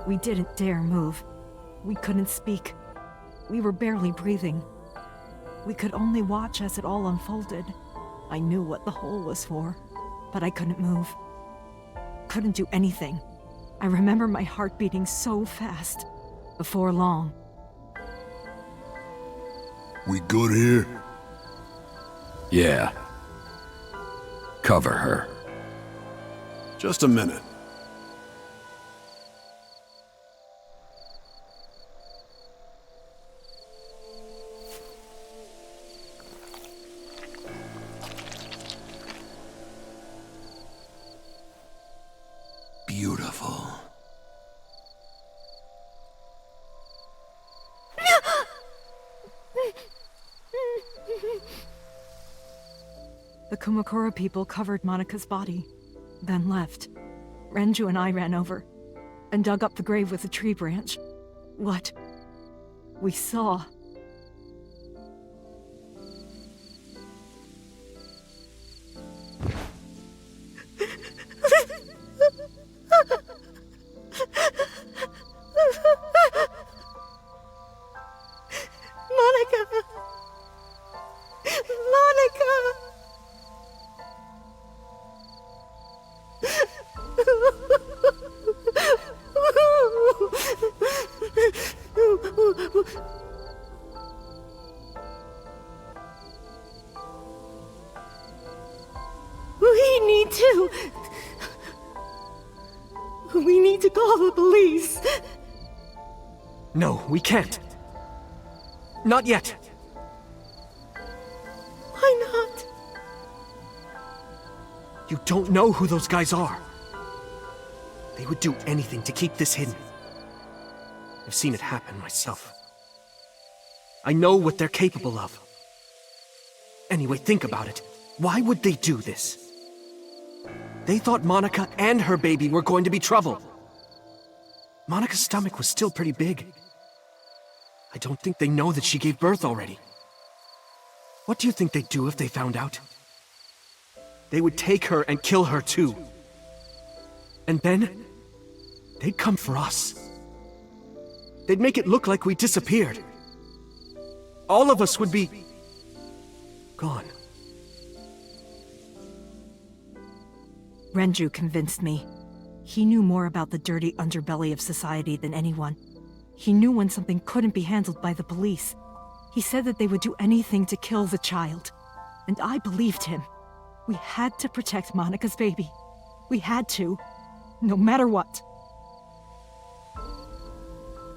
We didn't dare move. We couldn't speak. We were barely breathing. We could only watch as it all unfolded. I knew what the hole was for, but I couldn't move. Couldn't do anything. I remember my heart beating so fast. Before long. We good here? Yeah. Cover her. Just a minute. Beautiful. The Kumakura people covered Monika's body, then left. Renju and I ran over, and dug up the grave with a tree branch. What we saw. Monika! Monika! We need to call the police. No, we can't. Not yet. Why not? You don't know who those guys are. They would do anything to keep this hidden. I've seen it happen myself. I know what they're capable of. Anyway, think about it. Why would they do this? They thought Monika and her baby were going to be trouble. Monika's stomach was still pretty big. I don't think they know that she gave birth already. What do you think they'd do if they found out? They would take her and kill her too. And then, they'd come for us. They'd make it look like we disappeared. All of us would be gone. Renju convinced me. He knew more about the dirty underbelly of society than anyone. He knew when something couldn't be handled by the police. He said that they would do anything to kill the child. And I believed him. We had to protect Monika's baby. We had to. No matter what.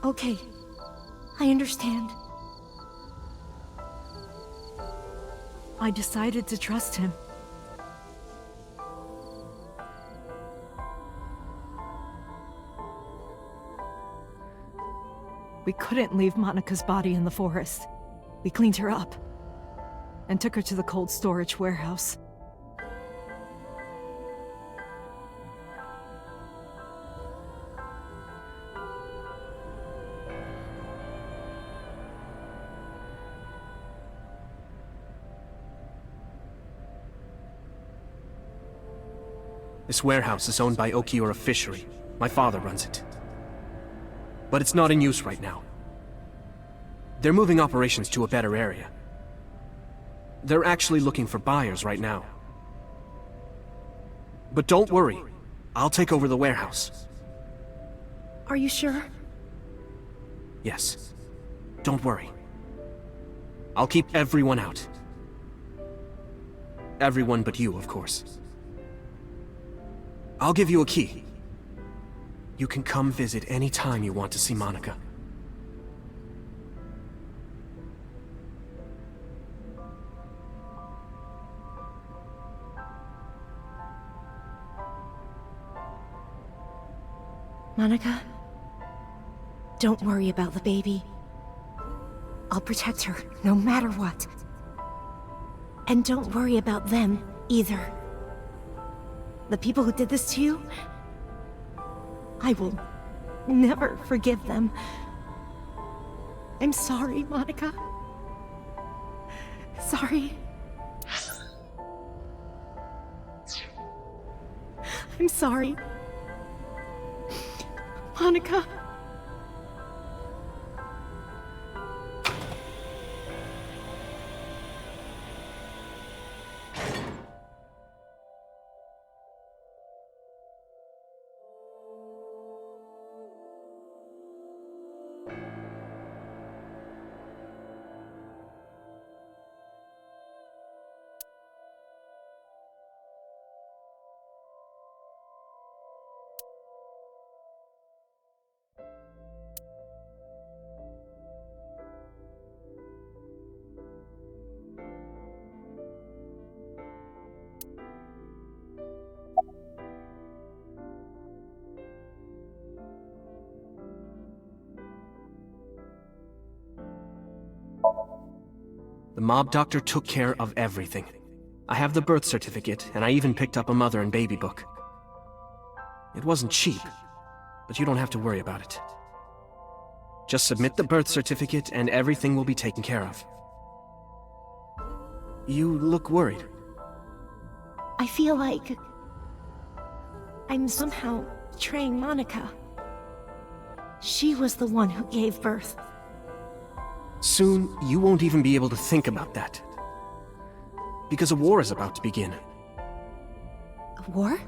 Okay. I understand. I decided to trust him. We couldn't leave Monika's body in the forest. We cleaned her up and took her to the cold storage warehouse. This warehouse is owned by Okiura Fishery. My father runs it. But it's not in use right now. They're moving operations to a better area. They're actually looking for buyers right now. But don't worry, I'll take over the warehouse. Are you sure? Yes. Don't worry. I'll keep everyone out. Everyone but you, of course. I'll give you a key. You can come visit any time you want to see Monika. Monika, don't worry about the baby. I'll protect her, no matter what. And don't worry about them, either. The people who did this to you, I will never forgive them. I'm sorry, Monika. Sorry. I'm sorry. Monika. The mob doctor took care of everything. I have the birth certificate, and I even picked up a mother and baby book. It wasn't cheap, but you don't have to worry about it. Just submit the birth certificate and everything will be taken care of. You look worried. I feel like I'm somehow betraying Monica. She was the one who gave birth. Soon, you won't even be able to think about that. Because a war is about to begin. A war?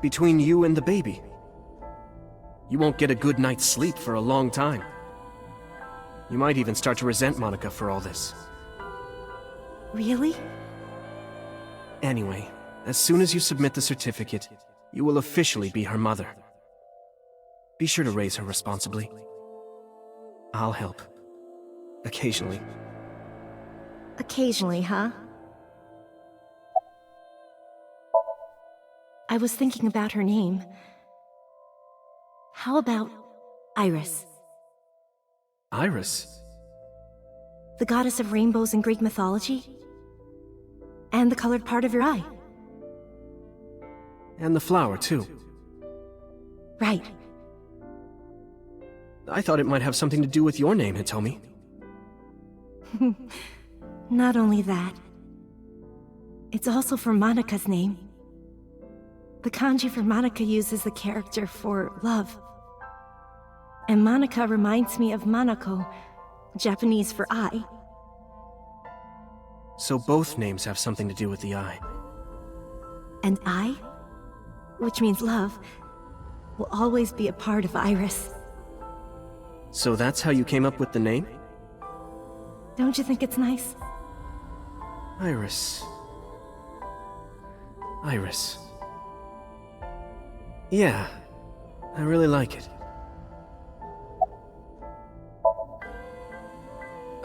Between you and the baby. You won't get a good night's sleep for a long time. You might even start to resent Monica for all this. Really? Anyway, as soon as you submit the certificate, you will officially be her mother. Be sure to raise her responsibly. I'll help. Occasionally. Occasionally, huh? I was thinking about her name. How about Iris? Iris? The goddess of rainbows in Greek mythology? And the colored part of your eye. And the flower, too. Right. I thought it might have something to do with your name, Hitomi. Not only that, it's also for Monica's name. The kanji for Monica uses the character for love. And Monica reminds me of Manako, Japanese for eye. So both names have something to do with the eye. And I, which means love, will always be a part of Iris. So that's how you came up with the name? Don't you think it's nice? Iris. Iris. Yeah, I really like it.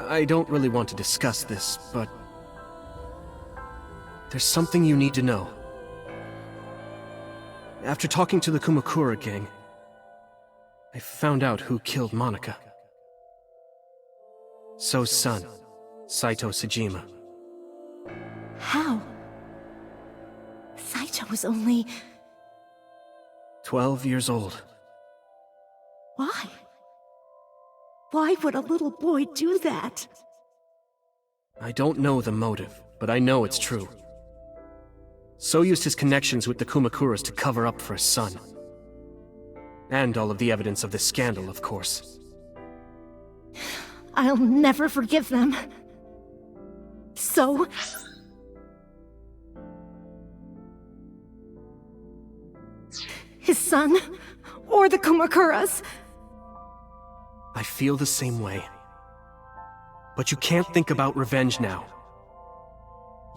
I don't really want to discuss this, but there's something you need to know. After talking to the Kumakura gang, I found out who killed Monica. So's son, Saito Sejima. How? Saito was only... 12 years old. Why? Why would a little boy do that? I don't know the motive, but I know it's true. So used his connections with the Kumakuras to cover up for his son. And all of the evidence of this scandal, of course. I'll never forgive them. So... his son, or the Kumakuras. I feel the same way. But you can't think about revenge now.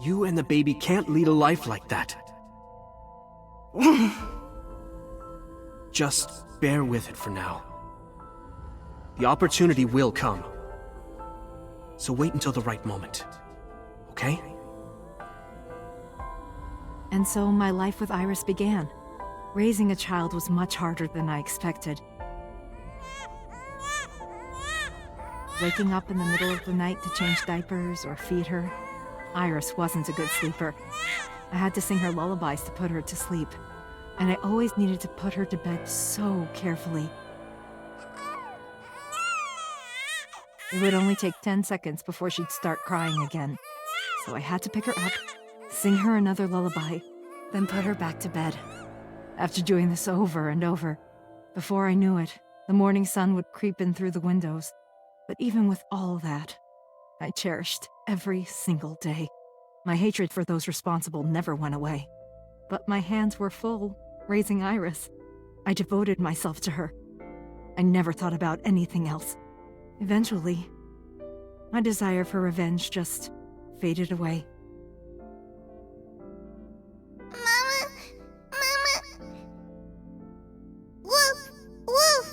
You and the baby can't lead a life like that. Just bear with it for now. The opportunity will come. So wait until the right moment. Okay? And so my life with Iris began. Raising a child was much harder than I expected. Waking up in the middle of the night to change diapers or feed her, Iris wasn't a good sleeper. I had to sing her lullabies to put her to sleep, and I always needed to put her to bed so carefully. It would only take 10 seconds before she'd start crying again, so I had to pick her up, sing her another lullaby, then put her back to bed. After doing this over and over, before I knew it, the morning sun would creep in through the windows. But even with all that, I cherished every single day. My hatred for those responsible never went away. But my hands were full, raising Iris. I devoted myself to her. I never thought about anything else. Eventually, my desire for revenge just faded away. Mama! Mama! Woof! Woof!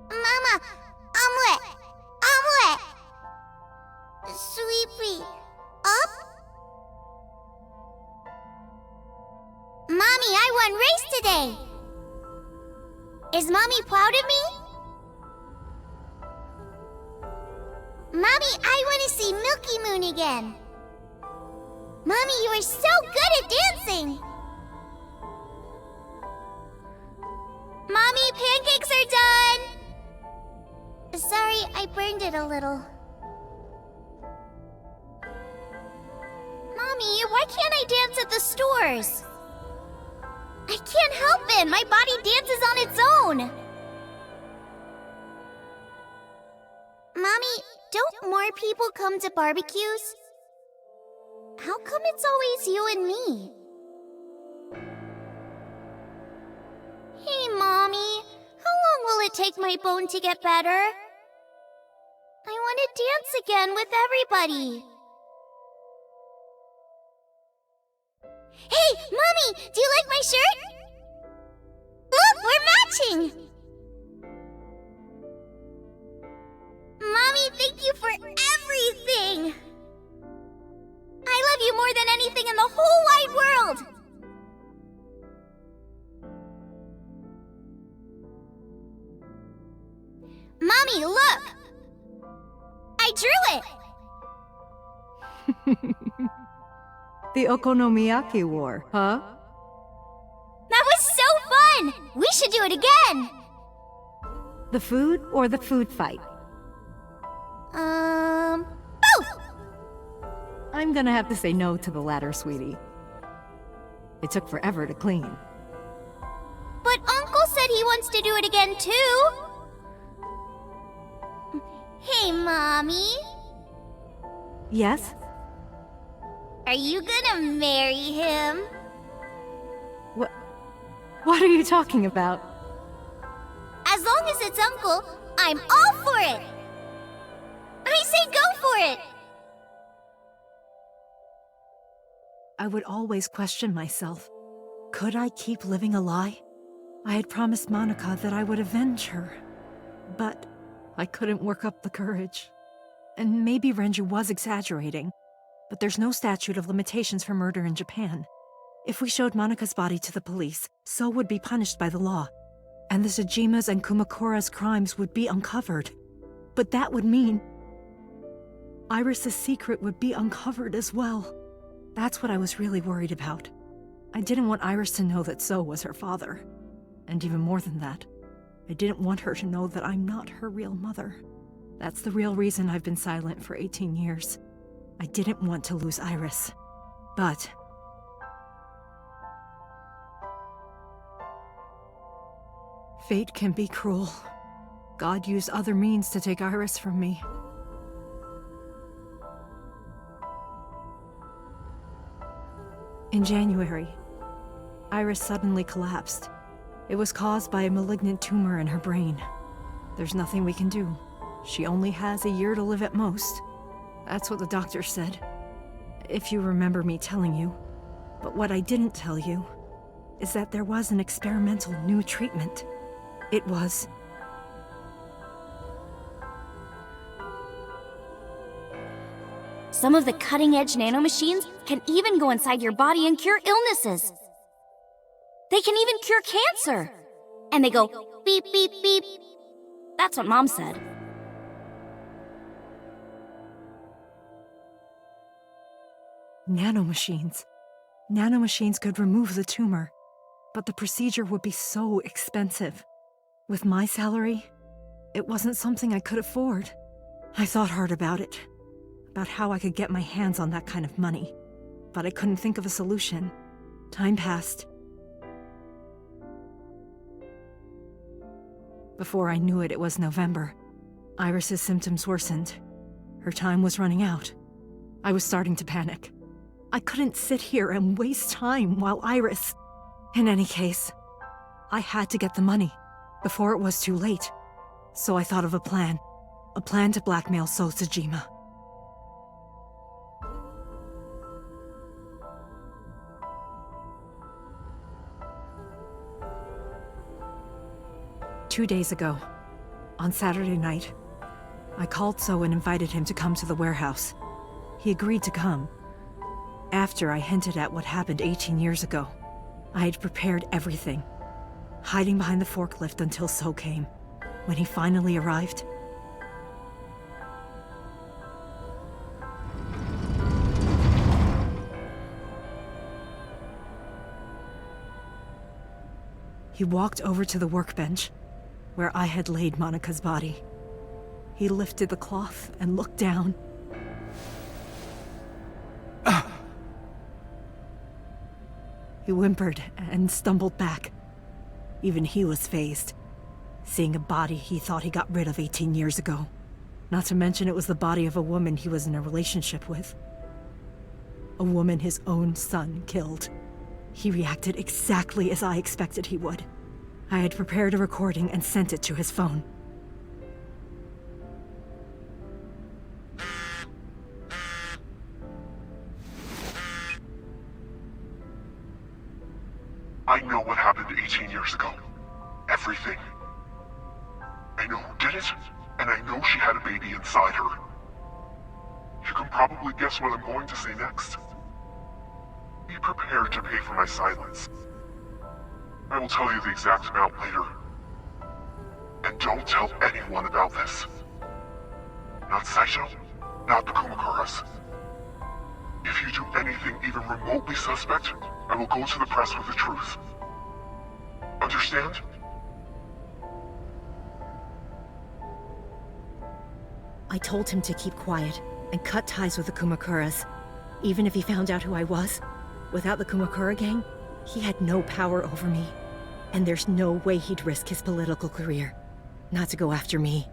Mama! I'm wet! I'm wet! Sweepy! Up? Mommy, I won race today! Is Mommy proud of me? Mommy, I want to see Milky Moon again. Mommy, you are so good at dancing. Mommy, pancakes are done. Sorry, I burned it a little. Mommy, why can't I dance at the stores? I can't help it. My body dances on its own. Mommy, don't more people come to barbecues? How come it's always you and me? Hey, Mommy. How long will it take my bone to get better? I want to dance again with everybody. Hey, Mommy! Do you like my shirt? Look, we're matching! Mommy, thank you for everything! I love you more than anything in the whole wide world! Mommy, look! I drew it! The Okonomiyaki War, huh? That was so fun! We should do it again! The food or the food fight? Both! I'm gonna have to say no to the latter, sweetie. It took forever to clean. But Uncle said he wants to do it again too! Hey, Mommy. Yes? Are you gonna marry him? What are you talking about? As long as it's Uncle, I'm all for it! I say go for it! I would always question myself. Could I keep living a lie? I had promised Monica that I would avenge her. But I couldn't work up the courage. And maybe Renju was exaggerating, but there's no statute of limitations for murder in Japan. If we showed Monika's body to the police, So would be punished by the law, and the Tsujima's and Kumakura's crimes would be uncovered. But that would mean Iris's secret would be uncovered as well. That's what I was really worried about. I didn't want Iris to know that So was her father. And even more than that, I didn't want her to know that I'm not her real mother. That's the real reason I've been silent for 18 years. I didn't want to lose Iris. But fate can be cruel. God used other means to take Iris from me. In January, Iris suddenly collapsed. It was caused by a malignant tumor in her brain. There's nothing we can do. She only has a year to live at most. That's what the doctor said. If you remember me telling you. But what I didn't tell you is that there was an experimental new treatment. It was... Some of the cutting-edge nanomachines can even go inside your body and cure illnesses. They can even cure cancer. And they go beep, beep, beep. That's what Mom said. Nanomachines. Nanomachines could remove the tumor, but the procedure would be so expensive. With my salary, it wasn't something I could afford. I thought hard about it, about how I could get my hands on that kind of money, but I couldn't think of a solution. Time passed. Before I knew it, it was November. Iris's symptoms worsened. Her time was running out. I was starting to panic. I couldn't sit here and waste time while Iris... In any case, I had to get the money before it was too late. So I thought of a plan to blackmail So Tsujima. Two days ago, on Saturday night, I called So and invited him to come to the warehouse. He agreed to come. After I hinted at what happened 18 years ago, I had prepared everything, hiding behind the forklift until So came. When he finally arrived, He walked over to the workbench, where I had laid Monika's body. He lifted the cloth and looked down. He whimpered and stumbled back. Even he was fazed, seeing a body he thought he got rid of 18 years ago. Not to mention it was the body of a woman he was in a relationship with. A woman his own son killed. He reacted exactly as I expected he would. I had prepared a recording and sent it to his phone. I know what happened 18 years ago. Everything. I know who did it, and I know she had a baby inside her. You can probably guess what I'm going to say next. Be prepared to pay for my silence. I will tell you the exact amount later. And don't tell anyone about this. Not Saito, not the Kumakuras. If you do anything even remotely suspect, I will go to the press with the truth. Understand? I told him to keep quiet and cut ties with the Kumakuras. Even if he found out who I was, without the Kumakura gang, he had no power over me. And there's no way he'd risk his political career, not to go after me.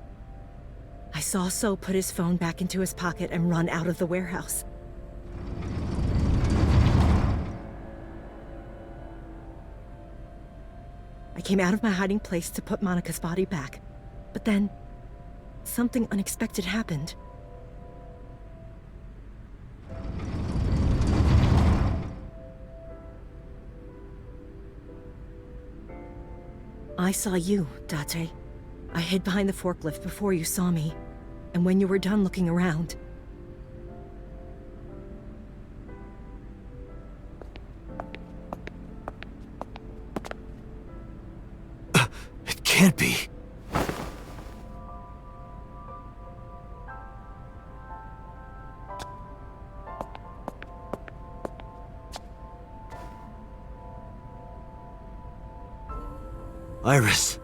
I saw So put his phone back into his pocket and run out of the warehouse. I came out of my hiding place to put Monika's body back, but then something unexpected happened. I saw you, Date. I hid behind the forklift before you saw me, and when you were done looking around... It can't be. Iris.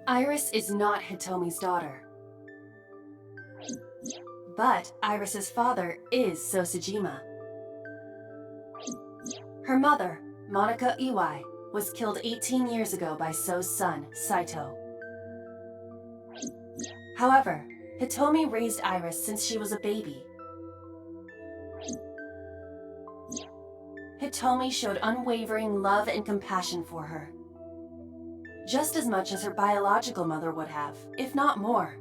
Iris is not Hitomi's daughter. But Iris's father is Sosajima. Her mother, Monica Iwai, was killed 18 years ago by So's son, Saito. However, Hitomi raised Iris since she was a baby. Hitomi showed unwavering love and compassion for her. Just as much as her biological mother would have, if not more.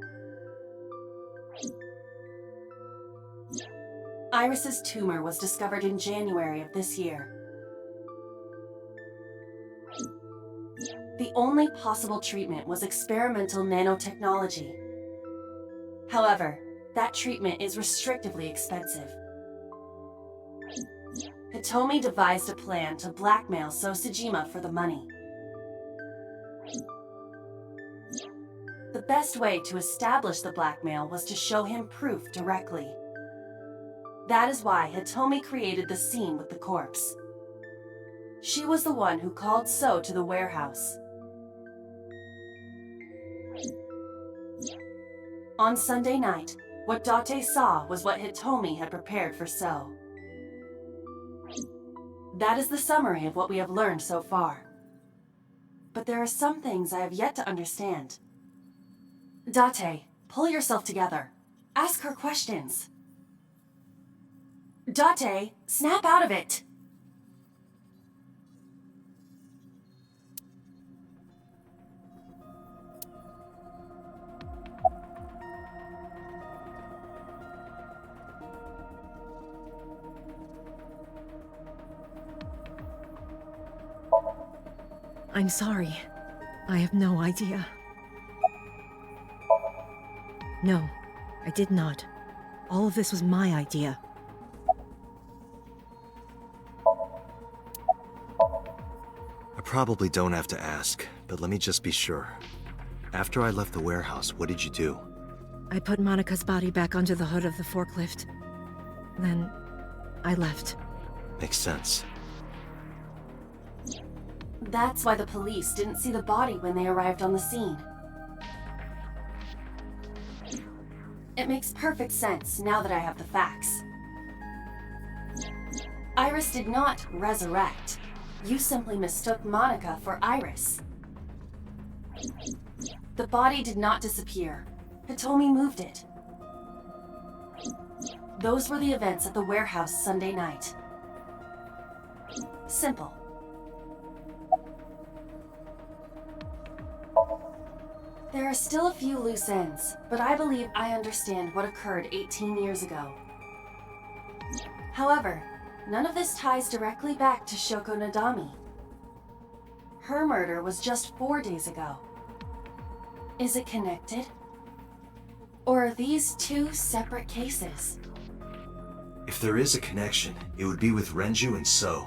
Iris's tumor was discovered in January of this year. The only possible treatment was experimental nanotechnology. However, that treatment is restrictively expensive. Hitomi devised a plan to blackmail Sosajima for the money. The best way to establish the blackmail was to show him proof directly. That is why Hitomi created the scene with the corpse. She was the one who called So to the warehouse. On Sunday night, what Date saw was what Hitomi had prepared for So. That is the summary of what we have learned so far. But there are some things I have yet to understand. Date, pull yourself together. Ask her questions. Date, snap out of it! I'm sorry. I have no idea. No, I did not. All of this was my idea. I probably don't have to ask, but let me just be sure. After I left the warehouse, what did you do? I put Monica's body back under the hood of the forklift. Then, I left. Makes sense. That's why the police didn't see the body when they arrived on the scene. It makes perfect sense now that I have the facts. Iris did not resurrect. You simply mistook Monica for Iris. The body did not disappear. Hitomi moved it. Those were the events at the warehouse Sunday night. Simple. There are still a few loose ends, but I believe I understand what occurred 18 years ago. However, none of this ties directly back to Shoko Nadami. Her murder was just 4 days ago. Is it connected? Or are these two separate cases? If there is a connection, it would be with Renju and So.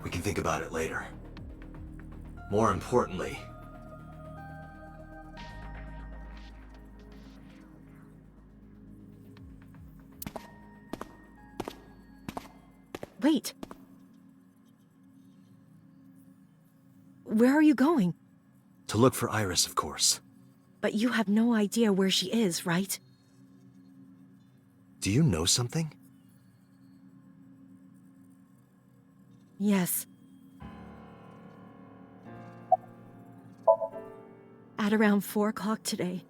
We can think about it later. More importantly, Wait. Where are you going? to look for Iris, of course. But you have no idea where she is, right? Do you know something? Yes. At around 4 o'clock today,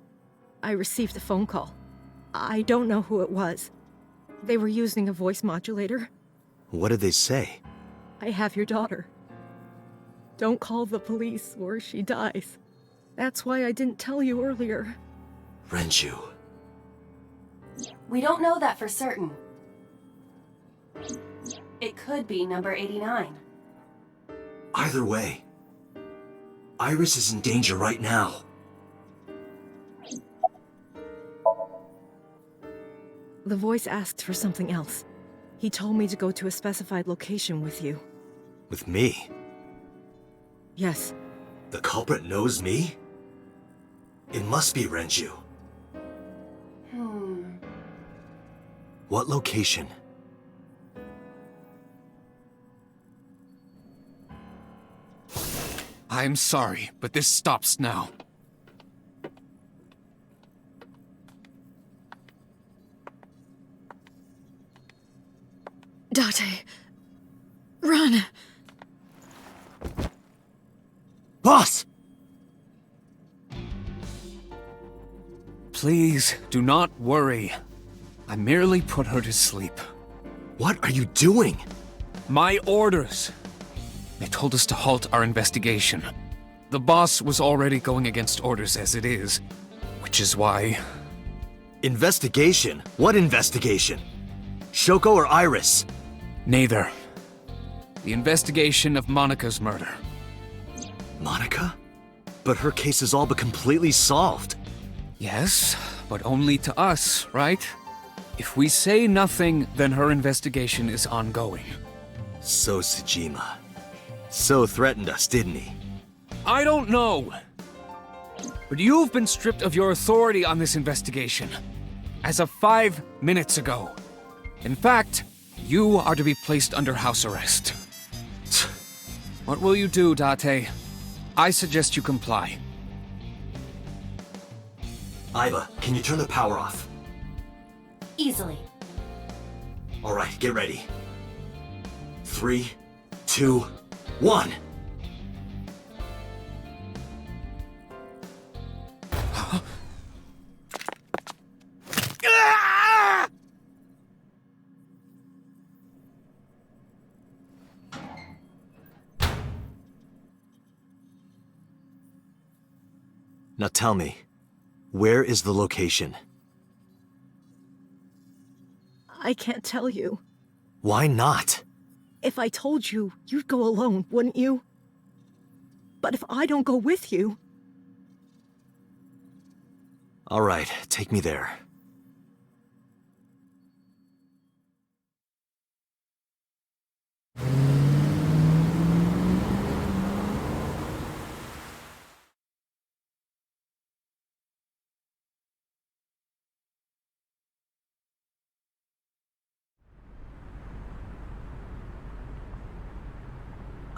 I received a phone call. I don't know who it was. They were using a voice modulator. What did they say? I have your daughter. Don't call the police or she dies. That's why I didn't tell you earlier. Renju. We don't know that for certain. It could be number 89. Either way, Iris is in danger right now. The voice asked for something else. He told me to go to a specified location with you. With me? Yes. The culprit knows me? It must be Renju. What location? I'm sorry, but this stops now. Date. Run! Boss! Please, do not worry. I merely put her to sleep. What are you doing? My orders. They told us to halt our investigation. The boss was already going against orders as it is, which is why... Investigation? What investigation? Shoko or Iris? Neither. The investigation of Monica's murder. Monica? But her case is all but completely solved. Yes, but only to us, right? If we say nothing, then her investigation is ongoing. So Tsujima. So threatened us, didn't he? I don't know. But you've been stripped of your authority on this investigation. As of 5 minutes ago. In fact, you are to be placed under house arrest. What will you do, Date? I suggest you comply. Aiba, can you turn the power off? Easily. Alright, get ready. 3, 2, 1. Now tell me, where is the location? I can't tell you. Why not? If I told you, you'd go alone, wouldn't you? But if I don't go with you... All right, take me there.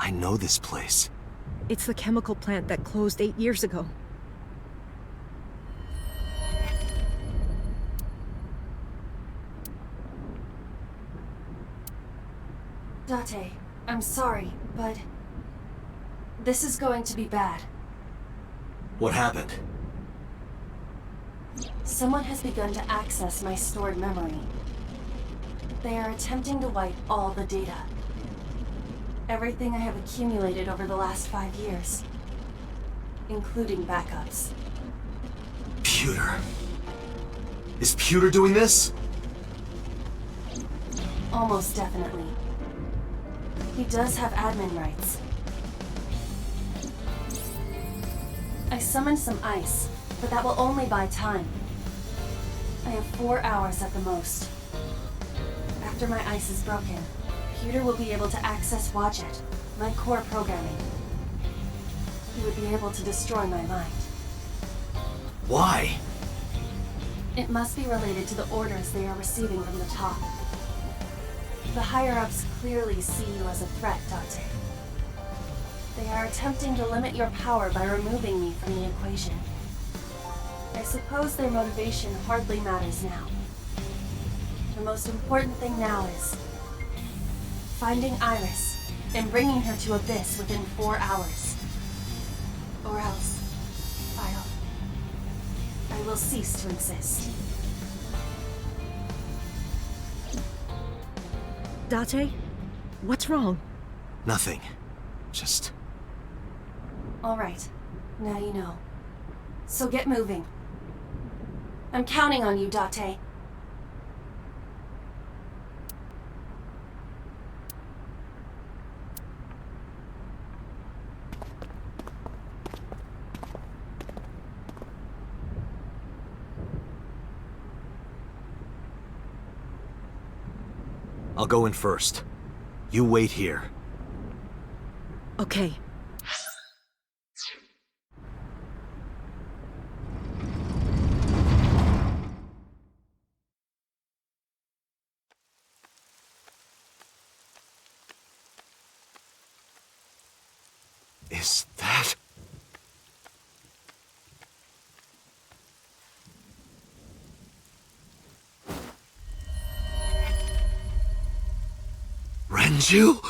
I know this place. It's the chemical plant that closed 8 years ago. Date, I'm sorry, but this is going to be bad. What happened? Someone has begun to access my stored memory. They are attempting to wipe all the data. Everything I have accumulated over the last 5 years, including backups. Pewter. Is Pewter doing this? Almost definitely. He does have admin rights. I summoned some ice, but that will only buy time. I have 4 hours at the most. After my ice is broken, Pewter will be able to access Wadjet, my core programming. He would be able to destroy my mind. Why? It must be related to the orders they are receiving from the top. The higher-ups clearly see you as a threat, Date. They are attempting to limit your power by removing me from the equation. I suppose their motivation hardly matters now. The most important thing now is finding Iris and bringing her to Abyss within 4 hours. Or else, I will cease to exist. Date? What's wrong? Nothing. Just... All right, now you know. So get moving. I'm counting on you, Date. I'll go in first. You wait here. Okay. Is that... Renju?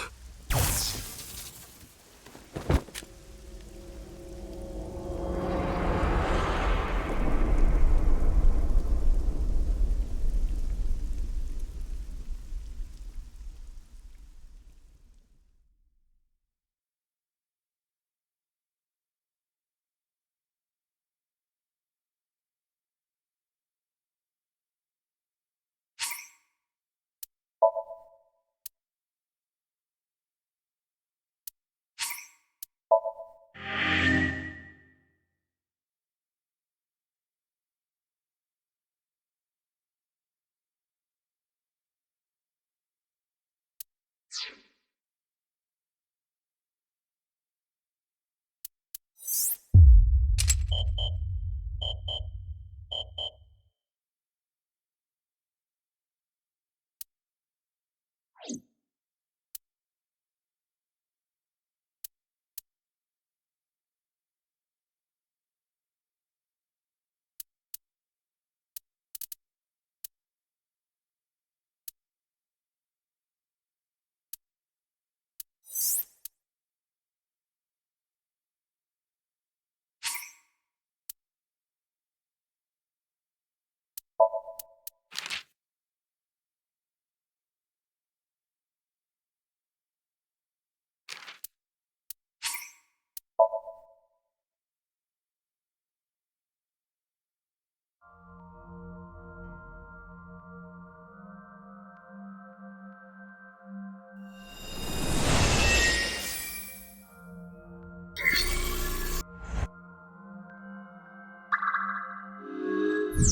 A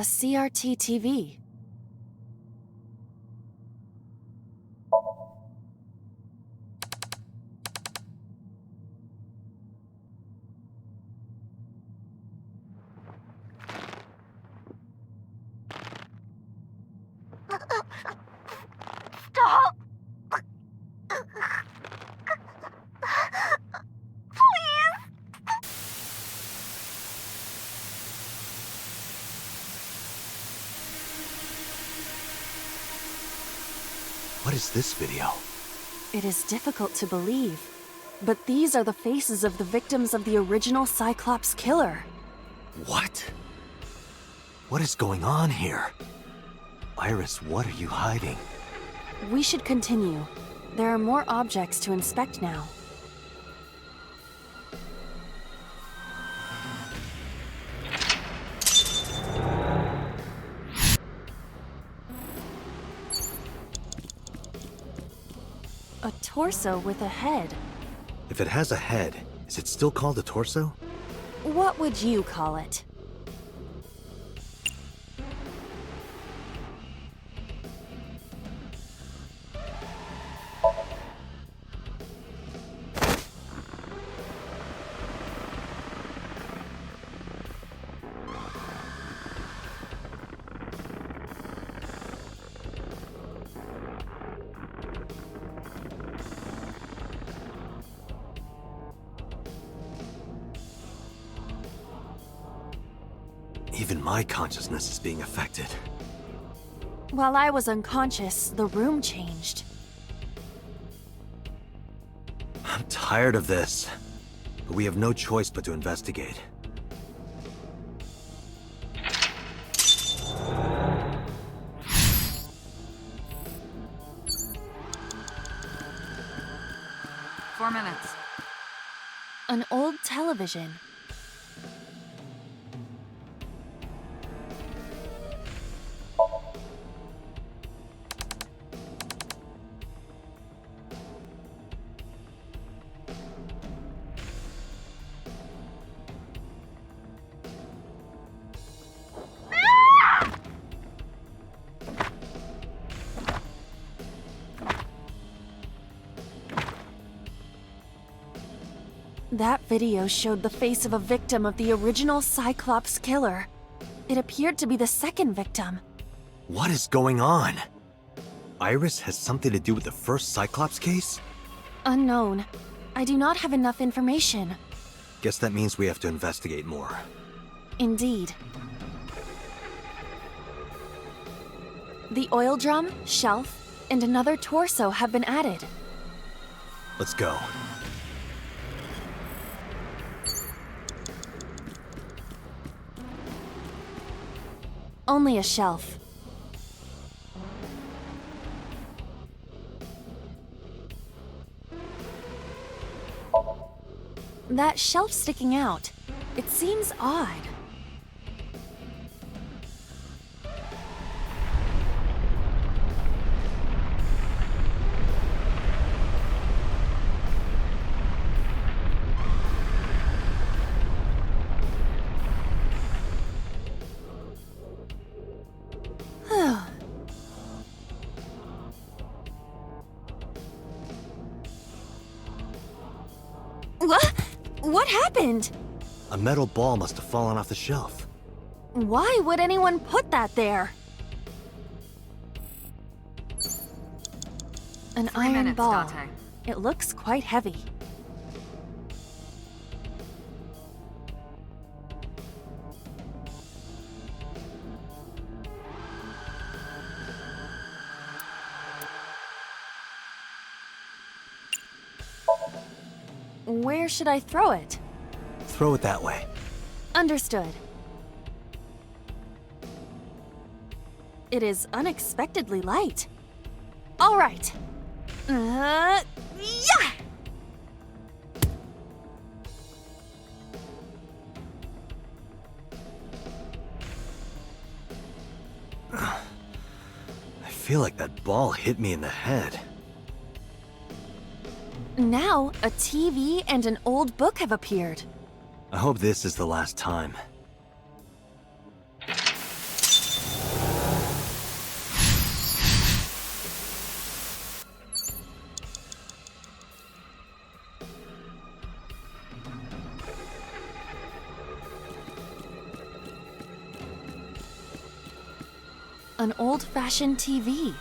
CRT TV. Stop! What is this video? It is difficult to believe, but these are the faces of the victims of the original Cyclops killer. What? What is going on here? Iris, what are you hiding? We should continue. There are more objects to inspect now. A torso with a head. If it has a head, is it still called a torso? What would you call it? Even my consciousness is being affected. While I was unconscious, the room changed. I'm tired of this. But we have no choice but to investigate. An old television. That video showed the face of a victim of the original Cyclops killer. It appeared to be the second victim. What is going on? Iris has something to do with the first Cyclops case? Unknown. I do not have enough information. Guess that means we have to investigate more. Indeed. The oil drum, shelf, and another torso have been added. Let's go. Only a shelf. That shelf sticking out. It seems odd. What happened? A metal ball must have fallen off the shelf. Why would anyone put that there? An iron ball. It looks quite heavy. Where should I throw it? Throw it that way. Understood. It is unexpectedly light. All right. Yeah! I feel like that ball hit me in the head. Now, a TV and an old book have appeared. I hope this is the last time. An old-fashioned TV.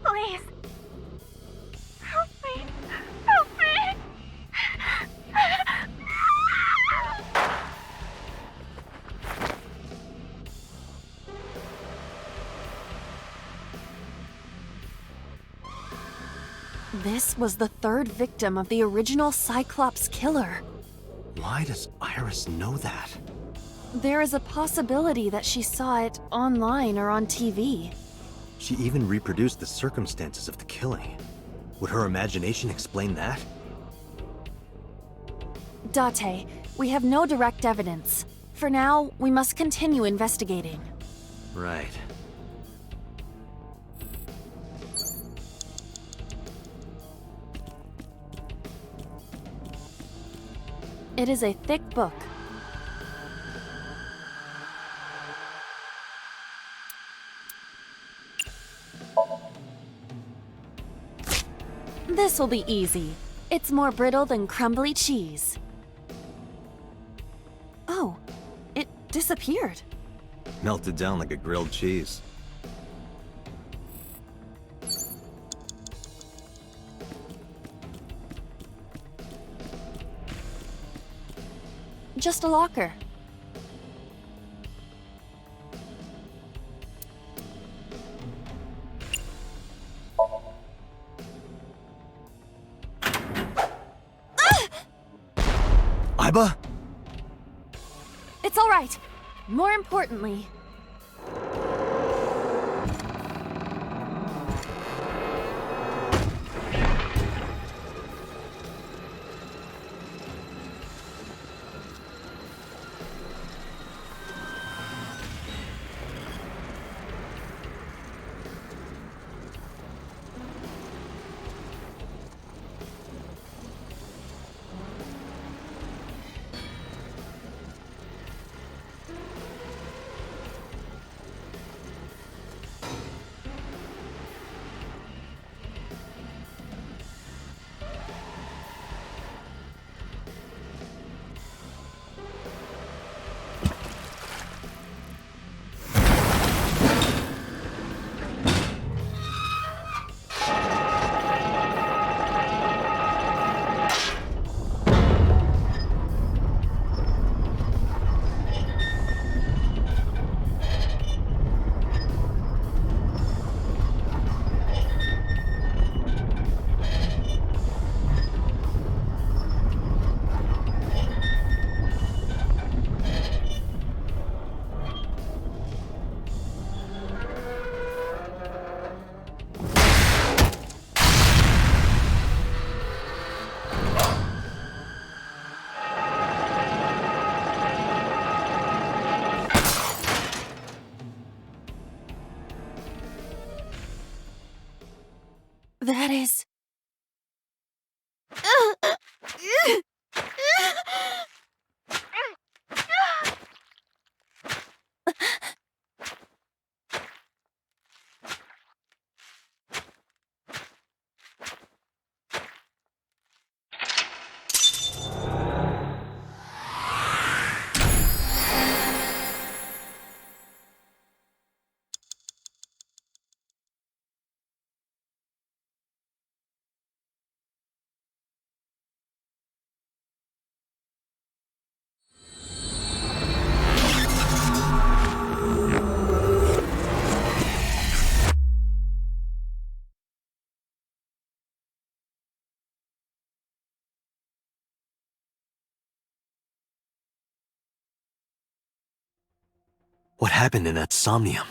Please. Help me. Help me. This was the third victim of the original Cyclops killer. Why does Iris know that? There is a possibility that she saw it online or on TV. She even reproduced the circumstances of the killing. Would her imagination explain that? Date, we have no direct evidence. For now, we must continue investigating. Right. It is a thick book. This will be easy. It's more brittle than crumbly cheese. Oh, it disappeared. Melted down like a grilled cheese. Just a locker. Iba? It's all right. More importantly, that is... What happened in that Somnium?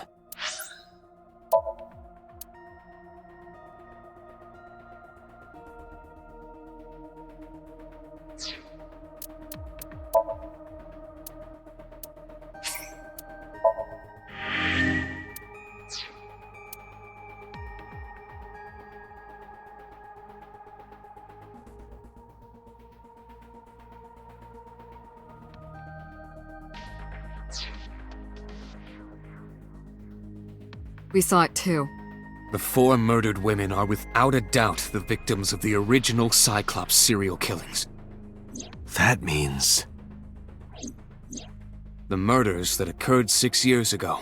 We saw it too. The 4 murdered women are without a doubt the victims of the original Cyclops serial killings. That means... The murders that occurred 6 years ago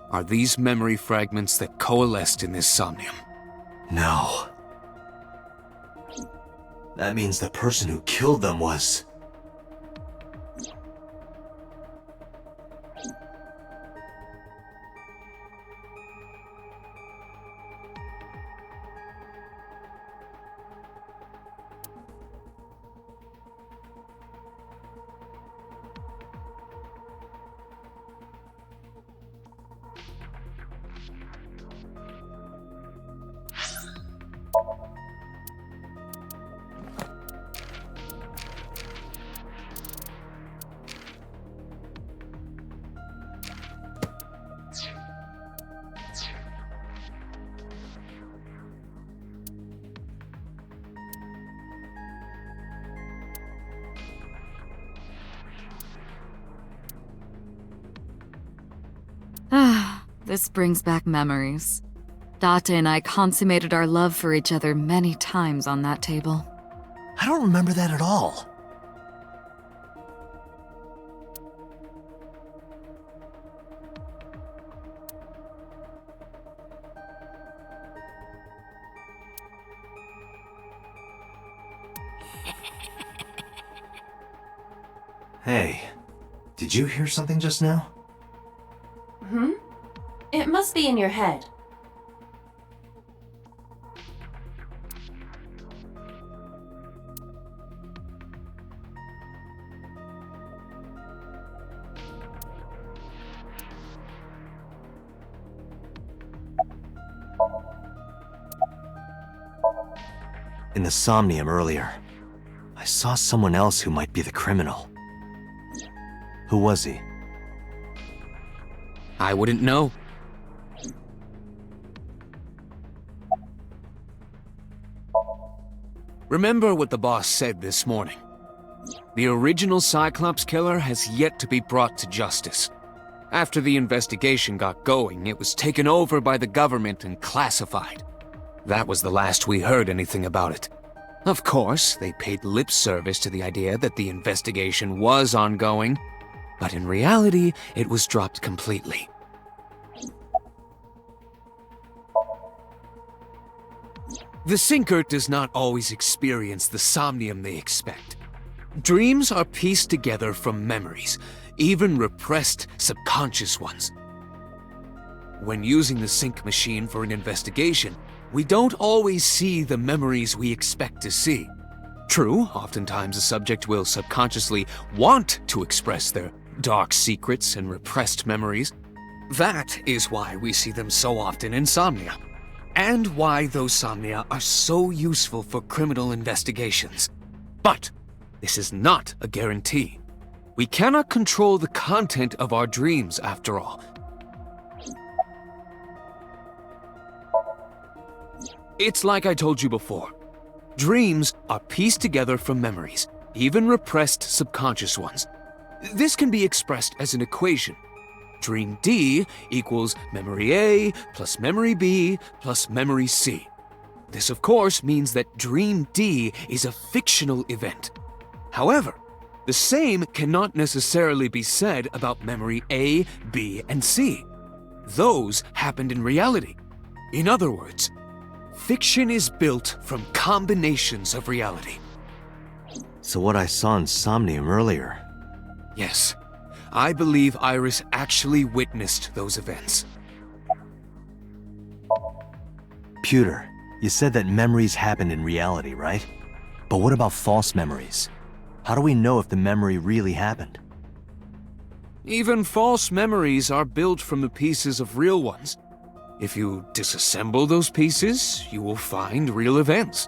are these memory fragments that coalesced in this Somnium. No. That means the person who killed them was... Ah, this brings back memories. Date and I consummated our love for each other many times on that table. I don't remember that at all. Hey, did you hear something just now? It must be in your head. In the Somnium earlier, I saw someone else who might be the criminal. Who was he? I wouldn't know. Remember what the boss said this morning. The original Cyclops killer has yet to be brought to justice. After the investigation got going, it was taken over by the government and classified. That was the last we heard anything about it. Of course, they paid lip service to the idea that the investigation was ongoing, but in reality, it was dropped completely. The sinker does not always experience the somnium they expect. Dreams are pieced together from memories, even repressed subconscious ones. When using the sync machine for an investigation, we don't always see the memories we expect to see. True, oftentimes a subject will subconsciously want to express their dark secrets and repressed memories. That is why we see them so often in Somnia, and why those Somnia are so useful for criminal investigations. But this is not a guarantee. We cannot control the content of our dreams, after all. It's like I told you before. Dreams are pieced together from memories, even repressed subconscious ones. This can be expressed as an equation. Dream D equals memory A plus memory B plus memory C. This, of course, means that Dream D is a fictional event. However, the same cannot necessarily be said about memory A, B, and C. Those happened in reality. In other words, fiction is built from combinations of reality. So what I saw in Somnium earlier... Yes, I believe Iris actually witnessed those events. Pewter, you said that memories happened in reality, right? But what about false memories? How do we know if the memory really happened? Even false memories are built from the pieces of real ones. If you disassemble those pieces, you will find real events.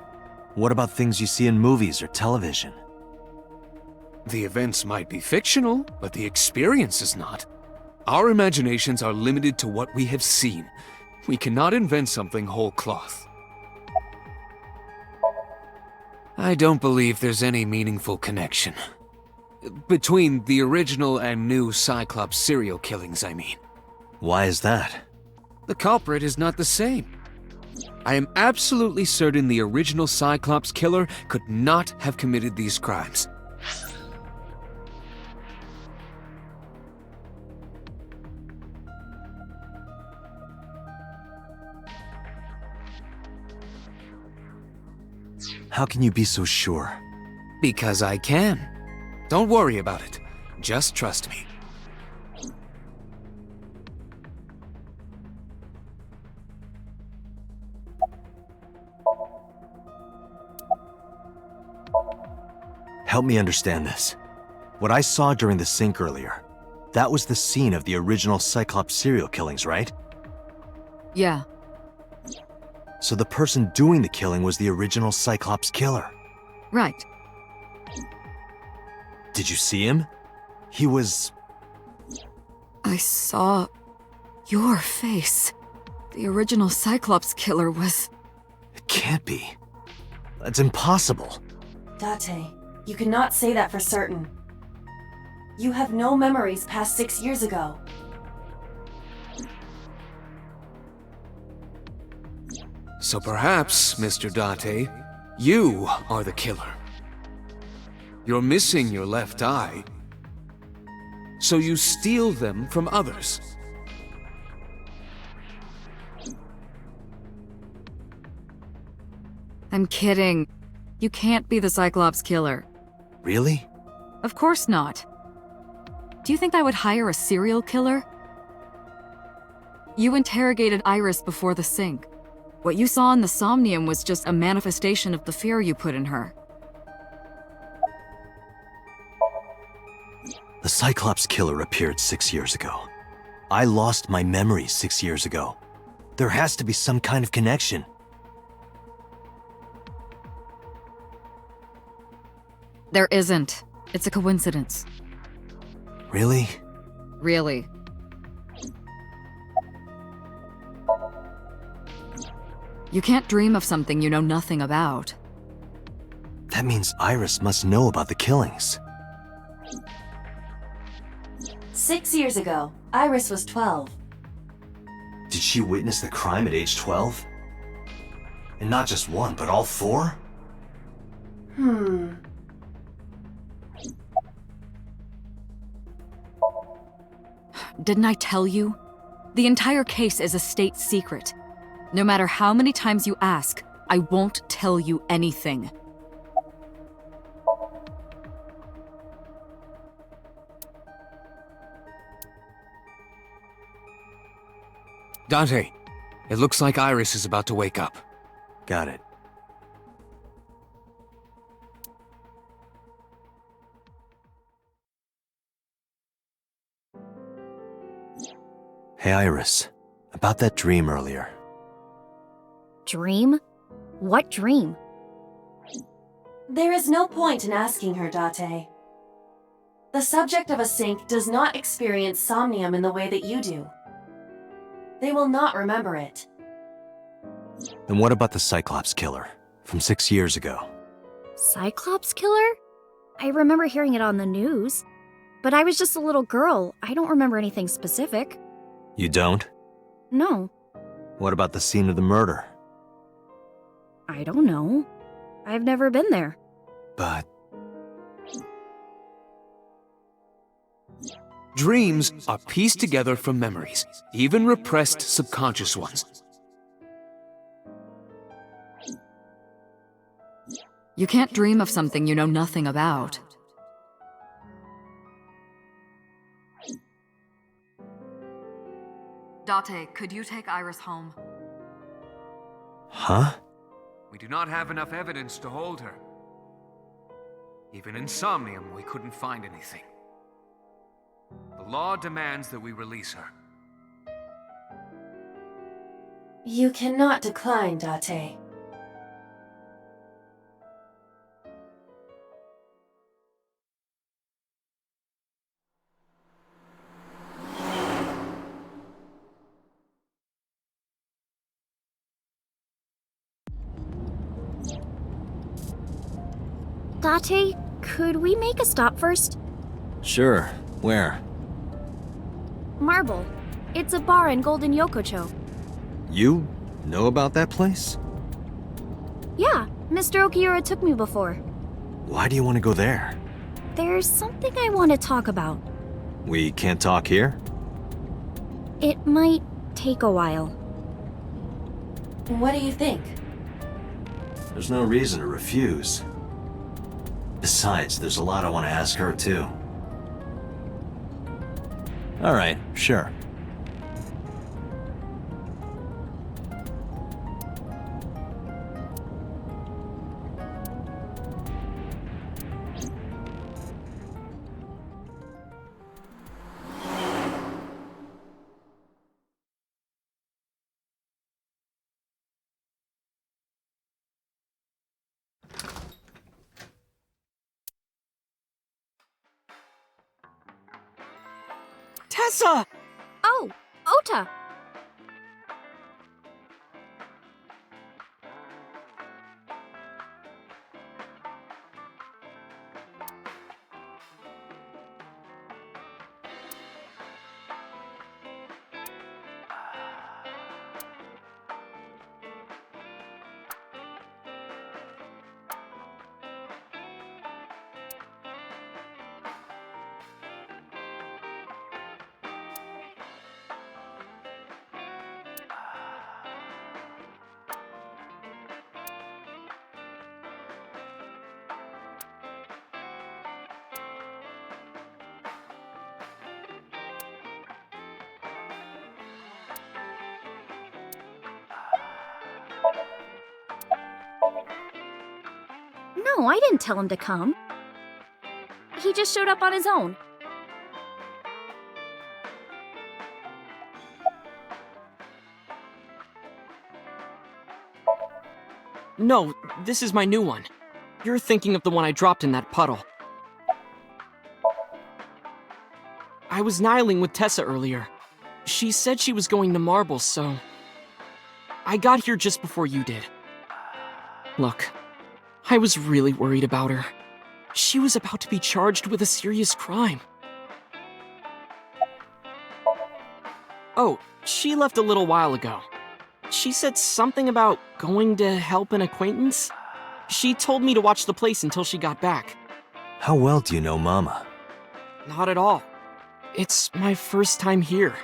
What about things you see in movies or television? The events might be fictional, but the experience is not. Our imaginations are limited to what we have seen. We cannot invent something whole cloth. I don't believe there's any meaningful connection. Between the original and new Cyclops serial killings, I mean. Why is that? The culprit is not the same. I am absolutely certain the original Cyclops killer could not have committed these crimes. How can you be so sure? Because I can. Don't worry about it. Just trust me. Help me understand this. What I saw during the sink earlier, that was the scene of the original Cyclops serial killings, right? Yeah. So the person doing the killing was the original Cyclops killer. Right. Did you see him? He was... I saw your face. The original Cyclops killer was... It can't be. That's impossible. Date, you cannot say that for certain. You have no memories past 6 years ago. So perhaps, Mr. Date, you are the killer. You're missing your left eye, so you steal them from others. I'm kidding. You can't be the Cyclops killer. Really? Of course not. Do you think I would hire a serial killer? You interrogated Iris before the sink. What you saw in the Somnium was just a manifestation of the fear you put in her. The Cyclops killer appeared 6 years ago. I lost my memory 6 years ago. There has to be some kind of connection. There isn't. It's a coincidence. Really? Really. You can't dream of something you know nothing about. That means Iris must know about the killings. 6 years ago, Iris was 12. Did she witness the crime at age 12? And not just one, but all four? Didn't I tell you? The entire case is a state secret. No matter how many times you ask, I won't tell you anything. Dante, it looks like Iris is about to wake up. Got it. Hey Iris, about that dream earlier. Dream? What dream? There is no point in asking her, Date. The subject of a sink does not experience somnium in the way that you do. They will not remember it. Then what about the Cyclops killer from 6 years ago? Cyclops killer? I remember hearing it on the news. But I was just a little girl. I don't remember anything specific. You don't? No, What about the scene of the murder? I don't know. I've never been there. But Dreams are pieced together from memories, even repressed subconscious ones. You can't dream of something you know nothing about. Date, could you take Iris home? Huh? We do not have enough evidence to hold her. Even in Somnium, we couldn't find anything. The law demands that we release her. You cannot decline, Date. Date, could we make a stop first? Sure. Where? Marble. It's a bar in Golden Yokocho. You know about that place? Yeah, Mr. Okiura took me before. Why do you want to go there? There's something I want to talk about. We can't talk here? It might take a while. What do you think? There's no reason to refuse. Besides, there's a lot I want to ask her, too. Alright, sure. Tessa! Oh, Ota! No, I didn't tell him to come. He just showed up on his own. No, this is my new one. You're thinking of the one I dropped in that puddle. I was nihiling with Tessa earlier. She said she was going to Marble, so... I got here just before you did. Look, I was really worried about her. She was about to be charged with a serious crime. Oh, she left a little while ago. She said something about going to help an acquaintance. She told me to watch the place until she got back. How well do you know Mama? Not at all. It's my first time here.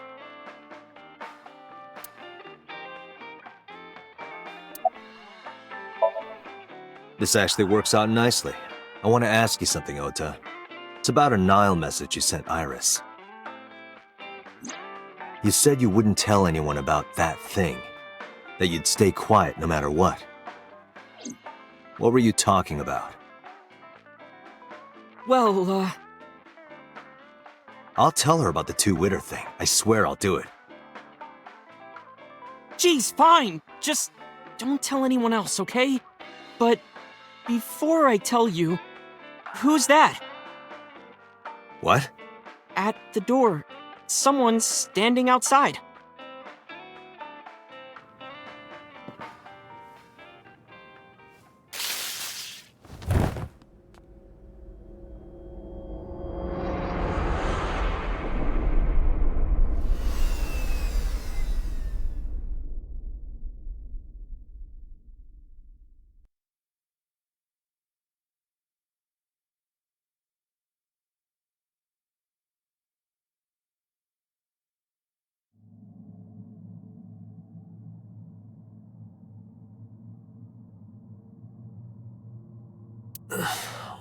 This actually works out nicely. I want to ask you something, Ota. It's about a Nile message you sent Iris. You said you wouldn't tell anyone about that thing. That you'd stay quiet no matter what. What were you talking about? Well, I'll tell her about the two-witter thing. I swear I'll do it. Geez, fine. Just don't tell anyone else, okay? But before I tell you, who's that? What? At the door. Someone's standing outside.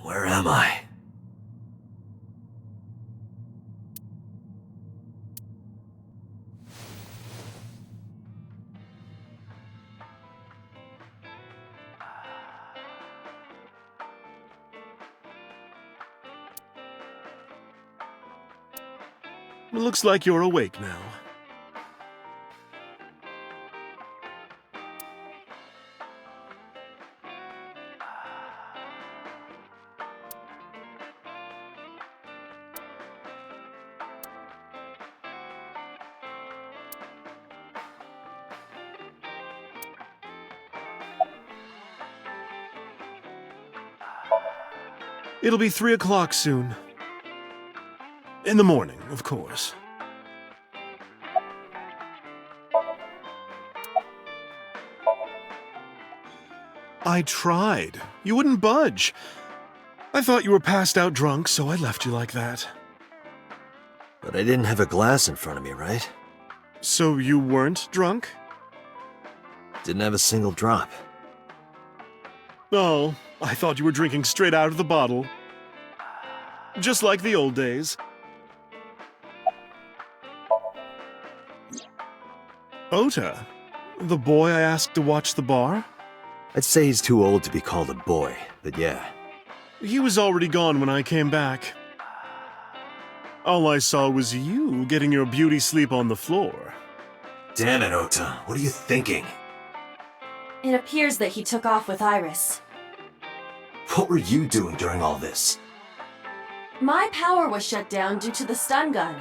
Where am I? Looks like you're awake now. It'll be 3 o'clock soon. In the morning, of course. I tried. You wouldn't budge. I thought you were passed out drunk, so I left you like that. But I didn't have a glass in front of me, right? So you weren't drunk? Didn't have a single drop. Oh, I thought you were drinking straight out of the bottle. Just like the old days. Ota, the boy I asked to watch the bar? I'd say he's too old to be called a boy, but yeah. He was already gone when I came back. All I saw was you getting your beauty sleep on the floor. Damn it, Ota. What are you thinking? It appears that he took off with Iris. What were you doing during all this? My power was shut down due to the stun gun.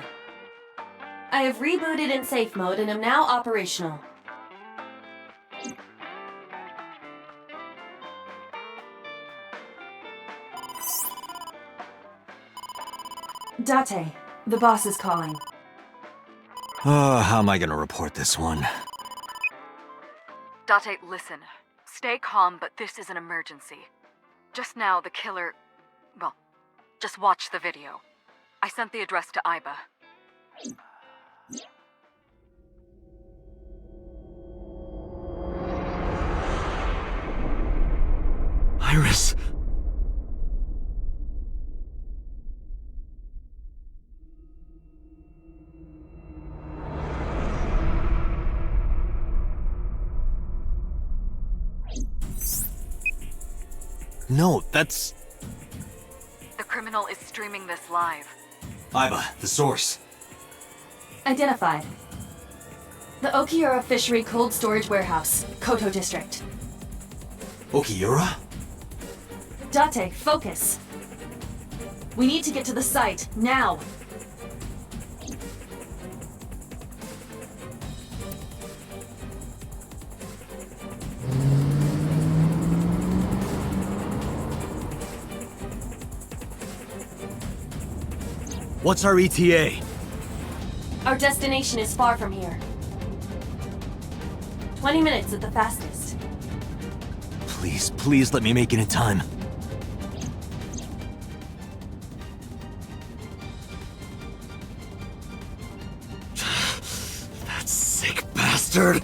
I have rebooted in safe mode and am now operational. Date, the boss is calling. Oh, how am I gonna report this one? Date, listen. Stay calm, but this is an emergency. Just now, the killer... Well, just watch the video. I sent the address to Iba. Iris! No, that's... The criminal is streaming this live. Iba, the source. Identified. The Okiura Fishery Cold Storage Warehouse, Koto District. Okiura? Date, focus. We need to get to the site, now. What's our ETA? Our destination is far from here. 20 minutes at the fastest. Please, please let me make it in time. That sick bastard!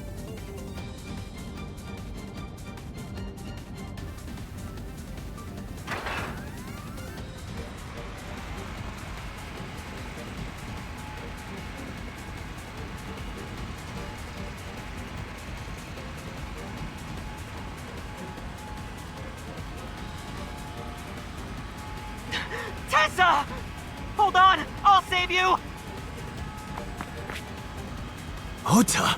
Tessa! Hold on! I'll save you! Ota!